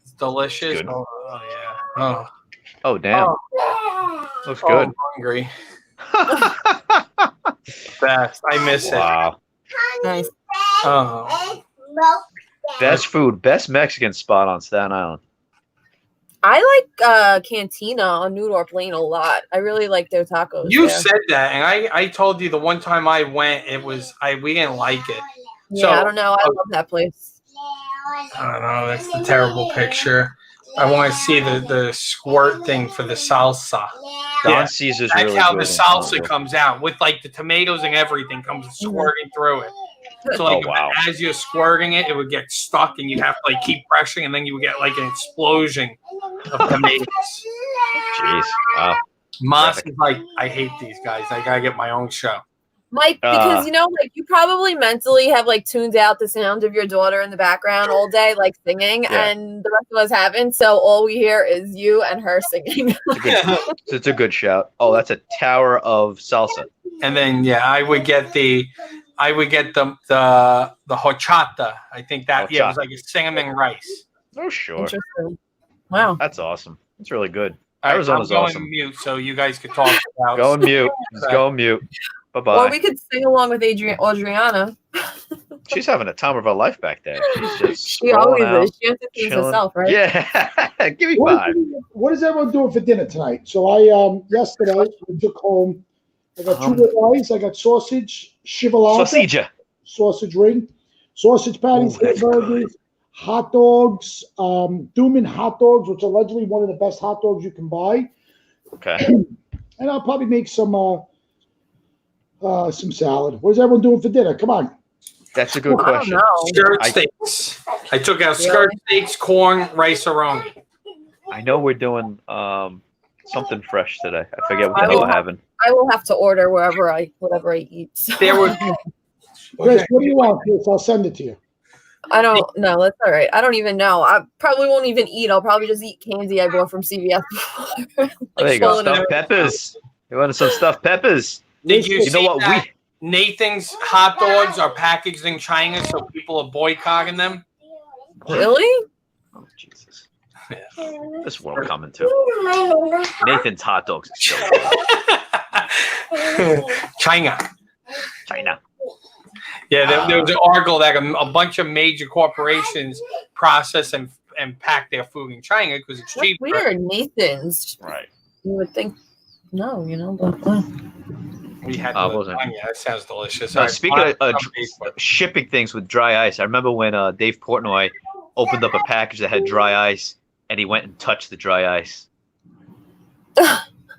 It's delicious. Oh yeah. Oh damn. Looks good. I'm hungry. Best. I miss it. Wow. Nice. Best food, best Mexican spot on Staten Island. I like Cantina on New York Lane a lot. I really like their tacos. You said that, and I told you the one time I went, we didn't like it. Yeah, so, I don't know. I love that place. I don't know. That's the terrible picture. I want to see the squirt thing for the salsa. Don Caesar's That's really how good the salsa comes out with the tomatoes and everything comes squirting through it. So as you're squirting it, it would get stuck, and you have to keep pressing, and then you would get an explosion of tomatoes. Jeez, wow. Moss is I hate these guys. I gotta get my own show. Mike, because you probably mentally have tuned out the sound of your daughter in the background all day, singing, and the rest of us haven't. So all we hear is you and her singing. It's a good shout. Oh, that's a tower of salsa. And then I would get the horchata. I think that it was a cinnamon rice. Oh sure. Interesting. Wow. That's awesome. That's really good. Arizona's awesome. I'm going mute so you guys could talk about. Go on mute. Just go on mute. Bye-bye. Or we could sing along with Adriana. She's having a time of her life back there. She's just she always is. She entertains herself, right? Yeah. Give me 5. What is everyone doing for dinner tonight? So I yesterday I took home. I got 2 ribeyes. I got sausage, chivalato, sausage ring, sausage patties, hamburgers, hot dogs, Dooman hot dogs, which are allegedly one of the best hot dogs you can buy. Okay. And I'll probably make some salad. What is everyone doing for dinner? Come on. That's a good I don't question. know. Skirt steaks. I took out skirt steaks, corn, rice-a-roni. I know we're doing something fresh today. I forget what the hell we're having. I will have to order whatever I eat. So. There were. Chris, what do you want, Chris? I'll send it to you. I don't know. That's all right. I don't even know. I probably won't even eat. I'll probably just eat candy I bought from CVS before. There you go. Stuffed peppers. You wanted some stuffed peppers? Did you You know see what? that Nathan's hot dogs are packaged in China, so people are boycotting them? Really? Oh, Jesus. Yeah. This world coming too. Nathan's hot dogs. China. Yeah, there was an article that a bunch of major corporations process and pack their food in China because it's cheaper. Weird, Nathan's. Right. You would think, no, but we had lasagna. That sounds delicious. Speaking of shipping things with dry ice, I remember when Dave Portnoy opened up a package that had dry ice, and he went and touched the dry ice.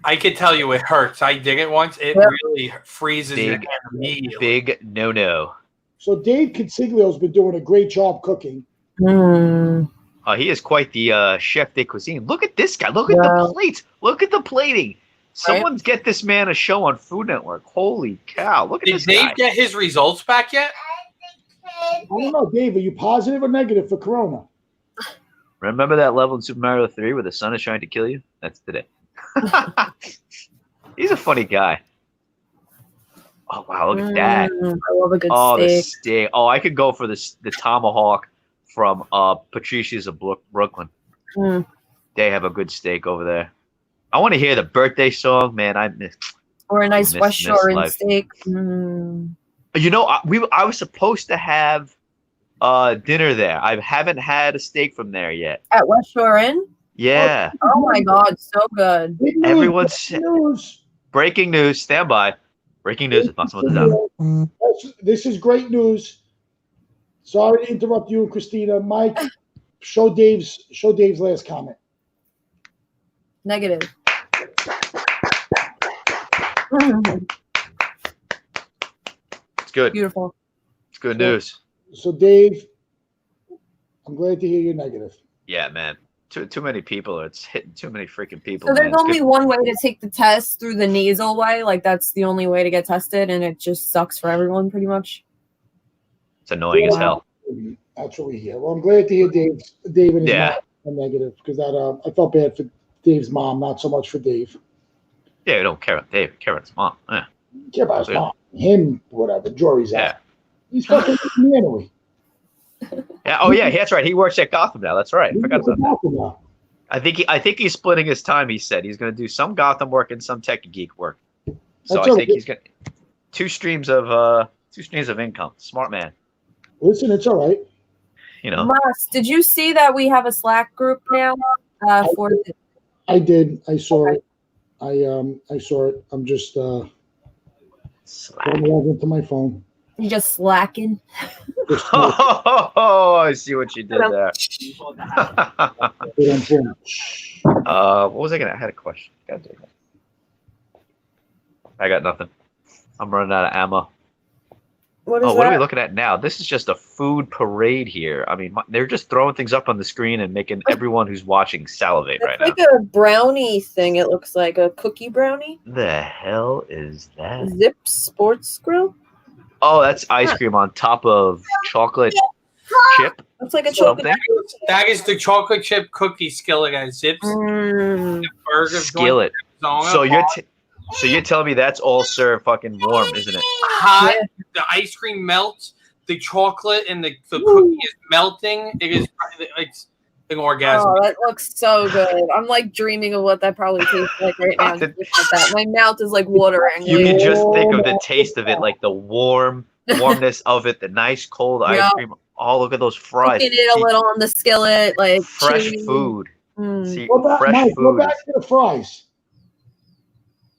I could tell you it hurts. I did it once. It really freezes your hand immediately. Big no. So Dave Consiglio's been doing a great job cooking. He is quite the chef de cuisine. Look at this guy. Look at the plates. Look at the plating. Someone's get this man a show on Food Network. Holy cow. Look at this guy. Did Dave get his results back yet? I don't know, Dave. Are you positive or negative for Corona? Remember that level in Super Mario 3 where the sun is trying to kill you? That's today. He's a funny guy. Oh, wow. Look at that. I love a good steak. The steak. Oh, I could go for the tomahawk from Patricia's of Brooklyn. They have a good steak over there. I want to hear the birthday song, man. Or a nice West Shore steak. You know, I was supposed to have dinner there. I haven't had a steak from there yet. At West Shore Inn? Yeah. Oh my God, so good. Everyone's breaking news. Stand by. Breaking news is possible to done. This is great news. Sorry to interrupt you, Christina. Mike, show Dave's last comment. Negative. It's good. Beautiful. It's good news. So Dave, I'm glad to hear you're negative. Yeah, man. Too many people. It's hitting too many freaking people. So there's only one way to take the test, through the nasal way. Like that's the only way to get tested, and it just sucks for everyone pretty much. It's annoying as hell. That's what we hear. Well, I'm glad to hear Dave and his mom are negative because that I felt bad for Dave's mom, not so much for Dave. Yeah, we don't care about Dave. We care about his mom. Yeah. Care about his mom. Him, whatever. Jury's out. He's fucking anyway. Yeah. Oh yeah, that's right. He works at Gotham now. That's right. I forgot about that. Now. I think he's splitting his time. He said he's going to do some Gotham work and some Tech Geek work. So That's I think he's got two streams of income. Smart man. Listen, it's all right. You know. Mas, did you see that we have a Slack group now? I did. I saw it. I saw it. I'm just going to log into my phone. You just slacking. Oh, I see what you did there. What was I gonna? I had a question. God damn it. I got nothing. I'm running out of ammo. What are we looking at now? This is just a food parade here. I mean, they're just throwing things up on the screen and making everyone who's watching salivate right now. It's like a brownie thing. It looks like a cookie brownie. The hell is that? Zip Sports Grill. Oh, that's ice cream on top of chocolate chip. Looks like a chocolate. That is the chocolate chip cookie skillet at Zips. Skillet. So you're telling me that's all served fucking warm, isn't it? Hot. Yeah. The ice cream melts. The chocolate and the cookie is melting. It's an orgasm. Oh, that looks so good. I'm like dreaming of what that probably tastes like right now. Just like that. My mouth is like watering. You can just think of the taste of it, like the warmness of it, the nice cold ice cream. Oh, look at those fries. Cooking it a little on the skillet, like fresh food. See, Mike, go back to the fries.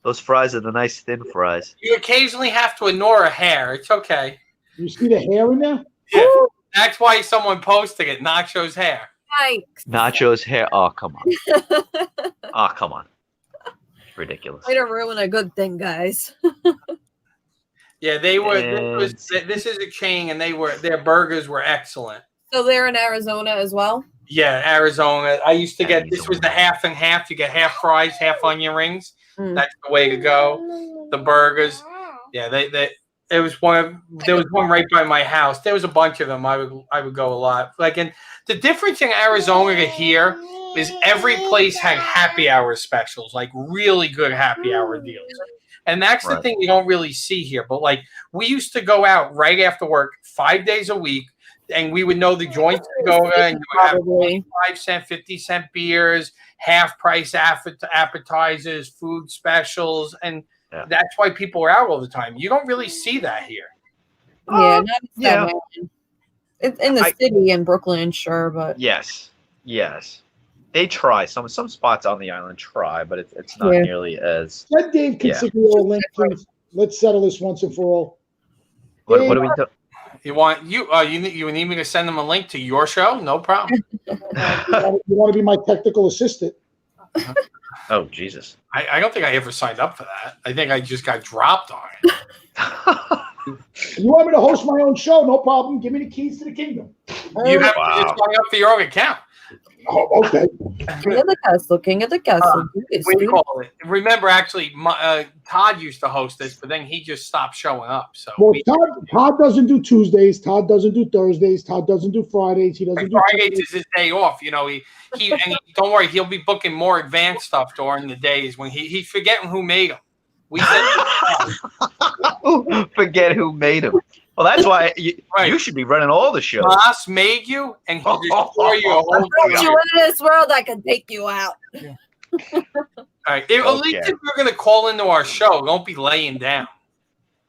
Those fries are the nice thin fries. You occasionally have to ignore a hair. It's okay. You see the hair in there? Yeah. That's why someone posted it. Nacho's hair. Yikes. Nacho's hair. Oh, come on. Oh, come on. Ridiculous. Way to ruin a good thing, guys. Yeah, they were. And- This is a chain, and their burgers were excellent. So they're in Arizona as well? Yeah, Arizona. I used to get this was the half and half. You get half fries, half onion rings. Mm. That's the way to go. The burgers. Yeah, they it was one. There was one right by my house. There was a bunch of them. I would go a lot. Like, and the difference in Arizona to here is every place had happy hour specials, like really good happy hour deals. And that's the thing you don't really see here. But like we used to go out right after work 5 days a week, and we would know the joints to go to, and you would have 5-cent, 50-cent beers, half price appetizers, food specials, and that's why people are out all the time. You don't really see that here. Yeah, it's in the city in Brooklyn, sure, but yes. They try some spots on the island try, but it's not nearly as. Let Dave consider your link, please. Let's settle this once and for all. What do we do? You want you need me to send them a link to your show? No problem. You want to be my technical assistant? Oh Jesus! I don't think I ever signed up for that. I think I just got dropped on it. You want me to host my own show? No problem. Give me the keys to the kingdom. You have to just sign up for your own account. Oh, okay. King of the castle. What do you call it? Remember, actually, Todd used to host this, but then he just stopped showing up. So Todd doesn't do Tuesdays. Todd doesn't do Thursdays. Todd doesn't do Fridays. He doesn't do Fridays is his day off. You know, he don't worry, he'll be booking more advanced stuff during the days when he's forgetting who made him. We said, forget who made him. Well, that's why you should be running all the shows. Ross made you, and he destroyed your whole thing. You in this world, I can take you out. Yeah. All right. At least if you're going to call into our show, don't be laying down.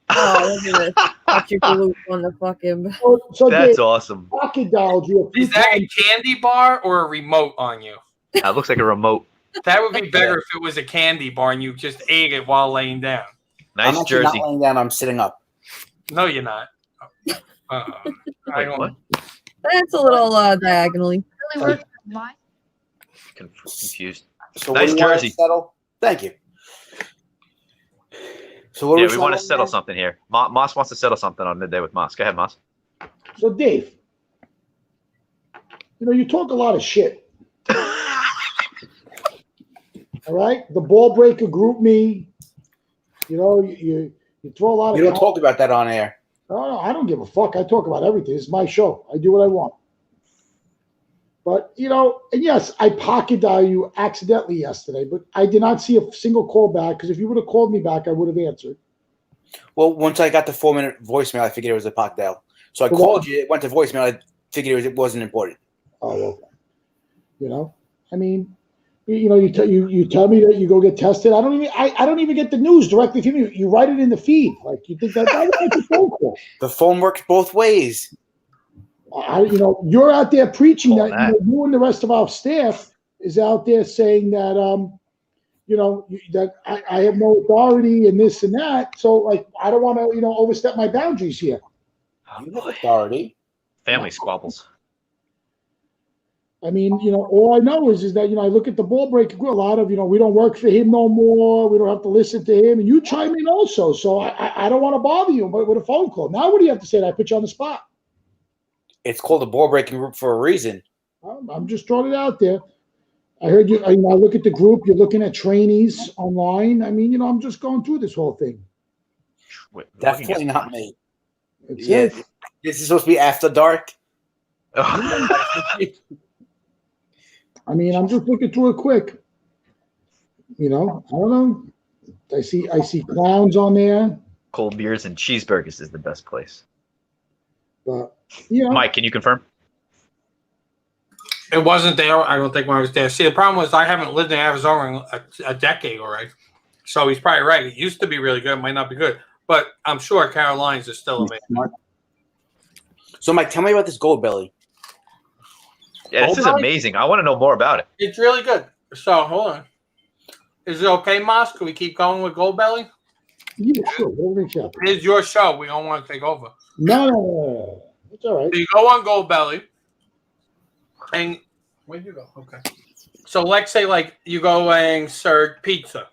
Oh, look at this. On the fucking. So that's awesome. Is that a candy bar or a remote on you? That looks like a remote. That would be better if it was a candy bar and you just ate it while laying down. Nice I'm Jersey. Not laying down. I'm sitting up. No, you're not. I don't. What? That's a little diagonally. Why? Confused. So nice Jersey. Settle? Thank you. So what we want to settle something here. Moss wants to settle something on Midday with Moss. Go ahead, Moss. So Dave, you talk a lot of shit. All right, the ball breaker group me. You throw a lot of. You don't talk about that on air. No, I don't give a fuck. I talk about everything. It's my show. I do what I want. But and yes, I pocket dialed you accidentally yesterday, but I did not see a single call back because if you would have called me back, I would have answered. Well, once I got the 4-minute voicemail, I figured it was a pocket dial. So I called you. It went to voicemail. I figured it wasn't important. Oh, okay. I mean. You tell me that you go get tested. I don't even get the news directly from you. You write it in the feed. Like you think that was a phone call. The phone works both ways. You're out there preaching that you and the rest of our staff is out there saying that that I have no authority and this and that. So like I don't want to overstep my boundaries here. You have authority. Family squabbles. I mean, all I know is that, I look at the ball breaker, a lot of, we don't work for him no more. We don't have to listen to him. And you chime in also. So I don't want to bother you with a phone call. Now, what do you have to say? That I put you on the spot. It's called a ball breaking group for a reason. I'm just throwing it out there. I heard you, I look at the group. You're looking at trainees online. I mean, I'm just going through this whole thing. Definitely not me. This is supposed to be after dark. I mean, I'm just looking through it quick. I don't know. I see clowns on there. Cold beers and cheeseburgers is the best place. But Mike, can you confirm? It wasn't there. I don't think when I was there. See, the problem was I haven't lived in Arizona in a decade already. So he's probably right. It used to be really good. It might not be good. But I'm sure Caroline's is still amazing. So, Mike, tell me about this gold belly. Yeah, this is amazing. I want to know more about it. It's really good. So, hold on. Is it okay, Moss? Can we keep going with Gold Belly? Yeah, sure. It is your show. We don't want to take over. No. It's all right. So you go on Gold Belly. And where'd you go? Okay. So let's say like you go and serve pizza.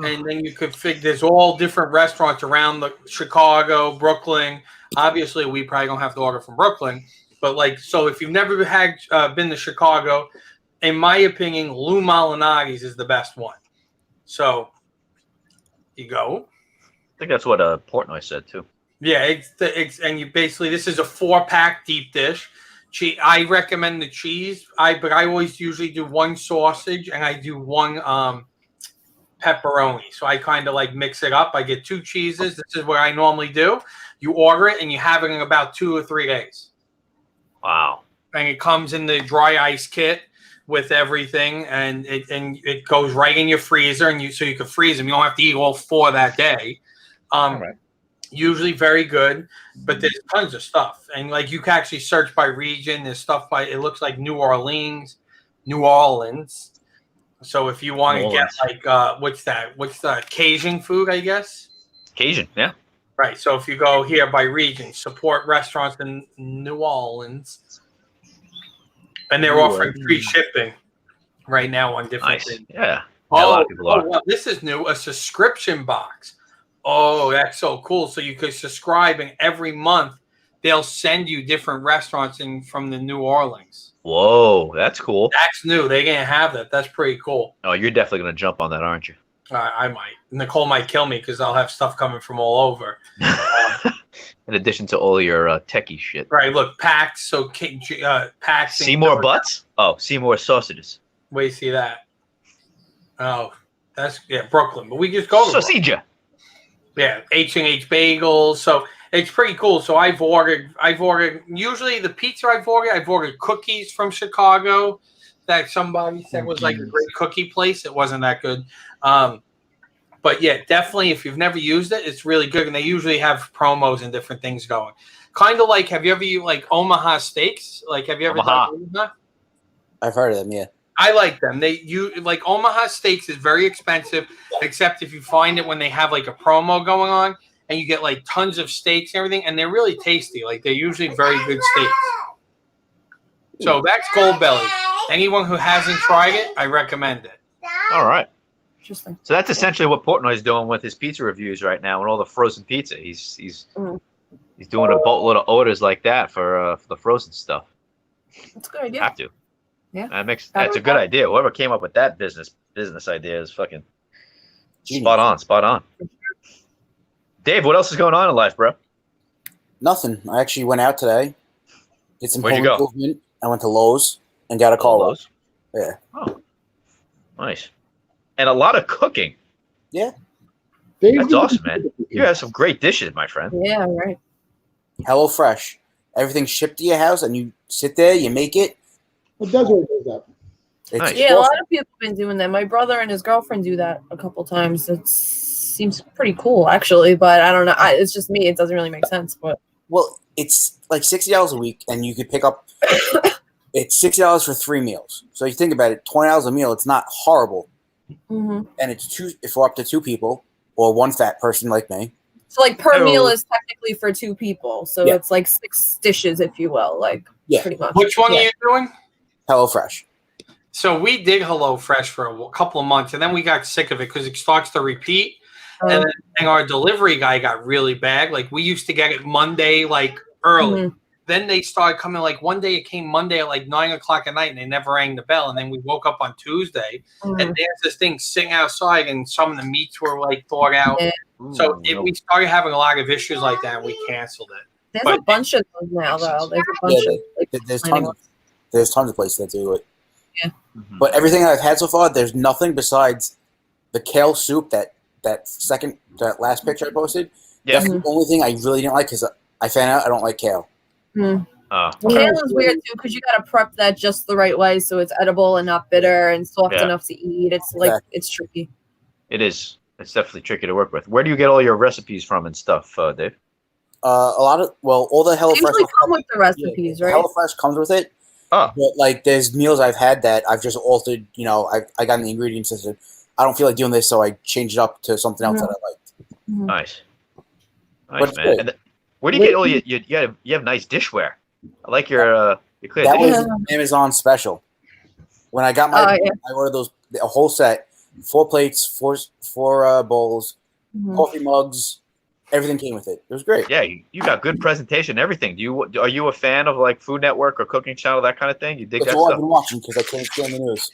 and then you could figure there's all different restaurants around the Chicago, Brooklyn. Obviously, we probably don't have to order from Brooklyn, but like, so if you've never been to Chicago, in my opinion, Lou Malinati's is the best one. So you go. I think that's what Portnoy said too. Yeah, and you basically, this is a 4-pack deep dish. I recommend the cheese. But I always usually do one sausage and I do one pepperoni. So I kind of like mix it up. I get 2 cheeses. This is what I normally do. You order it and you have it in about 2 or 3 days. Wow. And it comes in the dry ice kit with everything, and it goes right in your freezer, and so you can freeze them. You don't have to eat all 4 that day. Right. Usually very good, but there's tons of stuff, and like you can actually search by region. There's stuff by, it looks like New Orleans. So if you want to get like what's the Cajun food, I guess? Cajun, yeah. Right. So if you go here by region, support restaurants in New Orleans, and they're offering free shipping right now on different things. Yeah. A lot of people are. Well, this is new, a subscription box. Oh, that's so cool. So you could subscribe, and every month they'll send you different restaurants from the New Orleans. Whoa, that's cool. That's new. They didn't have that. That's pretty cool. Oh, you're definitely going to jump on that, aren't you? I might. Nicole might kill me because I'll have stuff coming from all over. In addition to all your techie shit. Right. Look, packs. So packs. Seymour butts? Oh, Seymour sausages. Where you see that? Oh, that's Brooklyn. But we just go to Sausage. Yeah, H&H bagels. So it's pretty cool. So I've ordered usually the pizza I've ordered cookies from Chicago that somebody said was like a great cookie place. It wasn't that good. But yeah, definitely if you've never used it, it's really good. And they usually have promos and different things going. Kind of like, have you ever used like Omaha Steaks? Like, have you ever done Omaha? I've heard of them, yeah. I like them. Like Omaha Steaks is very expensive, except if you find it when they have like a promo going on and you get like tons of steaks and everything, and they're really tasty. Like they're usually very good steaks. So that's Gold Belly. Anyone who hasn't tried it, I recommend it. All right. Interesting. So that's essentially what Portnoy's doing with his pizza reviews right now, and all the frozen pizza. He's doing a boatload of orders like that for the frozen stuff. That's a good idea. Have to. Yeah, that's a good idea. Whoever came up with that business idea is fucking spot on. Dave, what else is going on in life, bro? Nothing. I actually went out today. Did some Where'd home you go? improvement. I went to Lowe's and got a car wash. Yeah. Oh, nice. And a lot of cooking. Yeah. That's awesome, man. You have some great dishes, my friend. Yeah, right. Hello Fresh. Everything's shipped to your house, and you sit there, you make it. It does what it does that. Nice. Yeah, a lot of people have been doing that. My brother and his girlfriend do that a couple times. It seems pretty cool, actually, but I don't know. It's just me. It doesn't really make sense. But well, it's like $60 a week, and you could pick up. It's $60 for 3 meals. So you think about it, $20 a meal. It's not horrible, and it's if we're up to 2 people or 1 fat person like me. So like per meal is technically for 2 people. So Yeah. it's like 6 dishes, if you will. Like pretty much. Which one are you doing? Hello Fresh. So we did HelloFresh for a couple of months, and then we got sick of it because it starts to repeat. And then our delivery guy got really bad. Like we used to get it Monday, like early. Then they started coming like one day. It came Monday at like 9 o'clock at night, and they never rang the bell. And then we woke up on Tuesday, and there's this thing sitting outside, and some of the meats were like thawed out. Yeah. So we started having a lot of issues like that, and we canceled it. There's a bunch of those now, though. There's a bunch of like, there's tons of places that do it. Yeah. But everything I've had so far, there's nothing besides the kale soup. That last picture I posted. Yeah. That's the only thing I really didn't like because I found out I don't like kale. Kale is weird too because you gotta prep that just the right way so it's edible and not bitter and soft enough to eat. It's like it's tricky. It is. It's definitely tricky to work with. Where do you get all your recipes from and stuff, Dave? All the HelloFresh usually come with the recipes, right? HelloFresh comes with it. Oh. But like, there's meals I've had that I've just altered. You know, I got in the ingredients and said I don't feel like doing this, so I changed it up to something else that I liked. Nice, man. And where do you get all you have nice dishware? I like your clear. That was an Amazon special. When I got my, I ordered a whole set. 4 plates, four bowls, Mhm. coffee mugs. Everything came with it. It was great. Yeah, you got good presentation, everything. Are you a fan of like Food Network or Cooking Channel, that kind of thing? You dig That's that all I've stuff? been watching because I can't stand the news.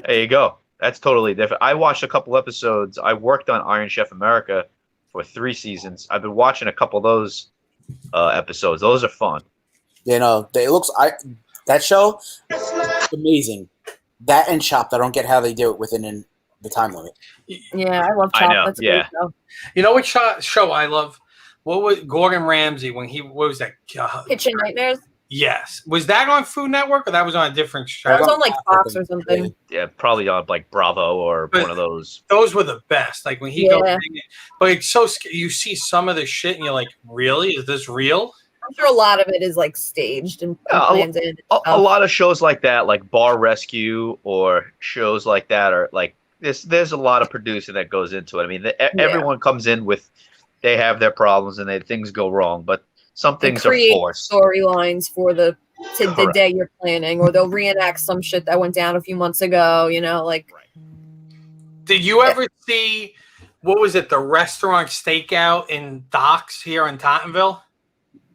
There you go. That's totally different. I watched a couple episodes. I worked on Iron Chef America for 3 seasons. I've been watching a couple of those episodes. Those are fun. You know, that show amazing. That and Chopped, I don't get how they do it within the time limit. Yeah, I love I Chopped. know, That's a yeah. great show. You know what show I love? What was Gordon Ramsay when what was that? Kitchen Nightmares. Yes. Was that on Food Network or that was on a different show? That was on like Fox or something. Yeah, probably on like Bravo or one of those. Those were the best. Like when he goes, but it's so you see some of the shit and you're like, really? Is this real? I'm sure a lot of it is like staged and planned in. A lot of shows like that, like Bar Rescue or shows like that, are like there's a lot of producing that goes into it. I mean, everyone comes in with, they have their problems and things go wrong, but some things are forced. Storylines for the day you're planning, or they'll reenact some shit that went down a few months ago. You know, like. Did you ever see, what was it, the restaurant Stakeout in Docks here in Tottenville?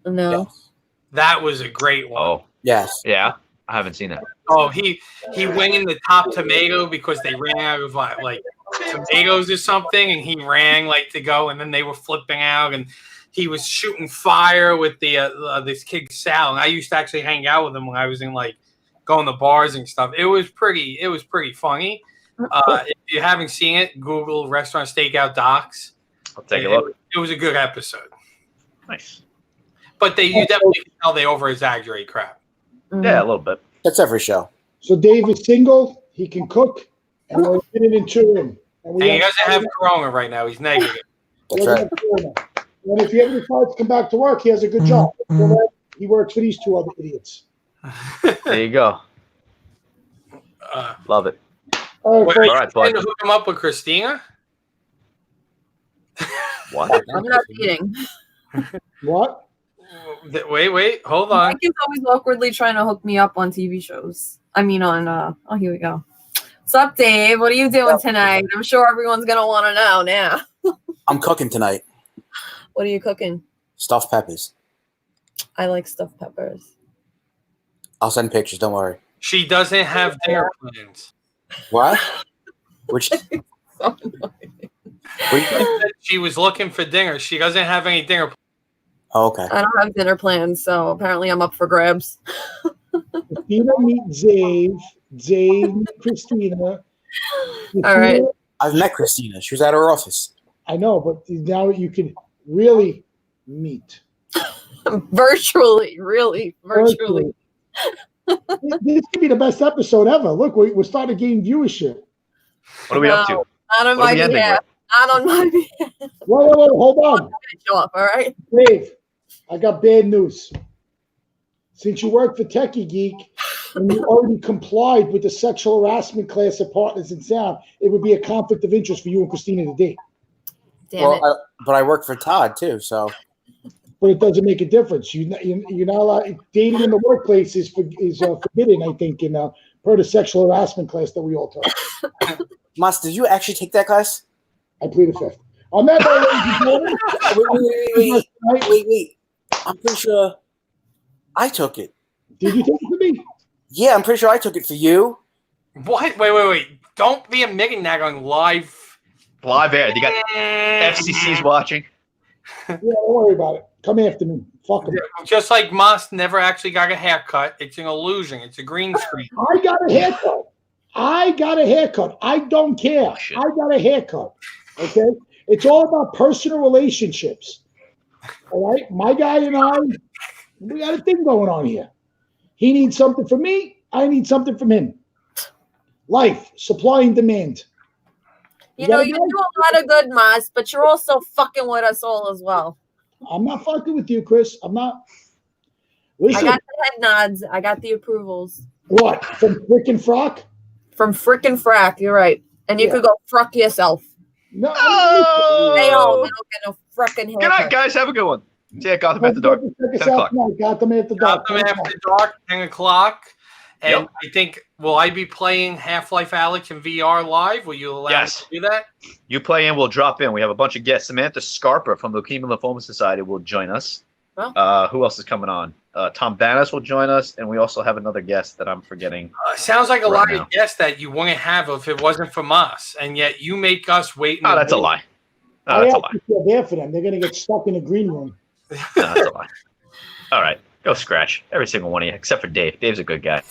No. Yes. That was a great one. Oh, yes. Yeah, I haven't seen that. Oh, he went in the top tomato because they ran out of like tomatoes or something, and he ran like to go, and then they were flipping out, and he was shooting fire with the this kid Sal, and I used to actually hang out with him when I was in like going to bars and stuff. It was pretty funny. If you haven't seen it, Google Restaurant Stakeout Docks. I'll take a look. It was a good episode. Nice. But you definitely can tell they over exaggerate crap. Yeah, a little bit. That's every show. So Dave is single. He can cook, and we're getting into him. And he doesn't have corona right now. He's negative. That's right. And if he ever decides to come back to work, he has a good job. He works for these 2 other idiots. There you go. Love it. All Wait, right, are right, you trying bud. to hook him up with Christina? What? I'm not eating. what? Wait, hold on. Mike is always awkwardly trying to hook me up on TV shows. I mean, on here we go. What's up, Dave? What are you doing tonight? I'm sure everyone's gonna want to know now. I'm cooking tonight. What are you cooking? Stuffed peppers. I like stuffed peppers. I'll send pictures. Don't worry. She doesn't have dinner plans. What? Which? She was looking for dinner. She doesn't have any dinner plans. Oh, okay. I don't have dinner plans, so apparently I'm up for grabs. Christina meet Dave. Dave meet Christina. All right. I've met Christina. She was at her office. I know, but now you can really meet. Virtually, really, virtually. This could be the best episode ever. Look, we're starting to gain viewership. What are we up to? Not on What are my we ending behalf. Not on my behalf. Whoa, hold on. Show up, all right? Dave, I got bad news. Since you work for Techie Geek and you already complied with the sexual harassment class of Partners in Sound, it would be a conflict of interest for you and Christina to date. Damn it. But I work for Todd too, so. But it doesn't make a difference. You're not allowed. Dating in the workplace is forbidden, I think, per the sexual harassment class that we all took. Mas, did you actually take that class? I plead the fifth. On that note, ladies and gentlemen, Wait. I'm pretty sure I took it. did you take it for me? Yeah, I'm pretty sure I took it for you. What? Wait. Don't be a nag on live. Live air. You got FCC's watching. Yeah, don't worry about it. Come after me. Fuck them. Just like Moss never actually got a haircut. It's an illusion. It's a green screen. I got a haircut. I don't care. I got a haircut. Okay? It's all about personal relationships. All right? My guy and I, we got a thing going on here. He needs something from me. I need something from him. Life, supply and demand. You know, you do a lot of good, Mas, but you're also fucking with us all as well. I'm not fucking with you, Chris. I'm not. Listen. I got the head nods. I got the approvals. What? From frickin' Frock? From frickin' frack, you're right. And you could go fruck yourself. No. They don't get no frickin' haircut. Good night, guys. Have a good one. See you at Gotham After Dark. 10 o'clock. Gotham After Dark. Gotham After Dark, 10 o'clock. And Yep. I think, will I be playing Half-Life Alyx in VR live? Will you allow me to do that? You play in, we'll drop in. We have a bunch of guests. Samantha Scarpa from the Leukemia Lymphoma Society will join us. Oh. Who else is coming on? Tom Banas will join us, and we also have another guest that I'm forgetting. Sounds like a right lot now. of guests that you wouldn't have if it wasn't from us, and yet you make us wait. Oh, that's a lie. No, I that's a lie. actually feel bad for them. They're going to get stuck in the green room. No, that's a lie. All right, go scratch every single one of you except for Dave. Dave's a good guy.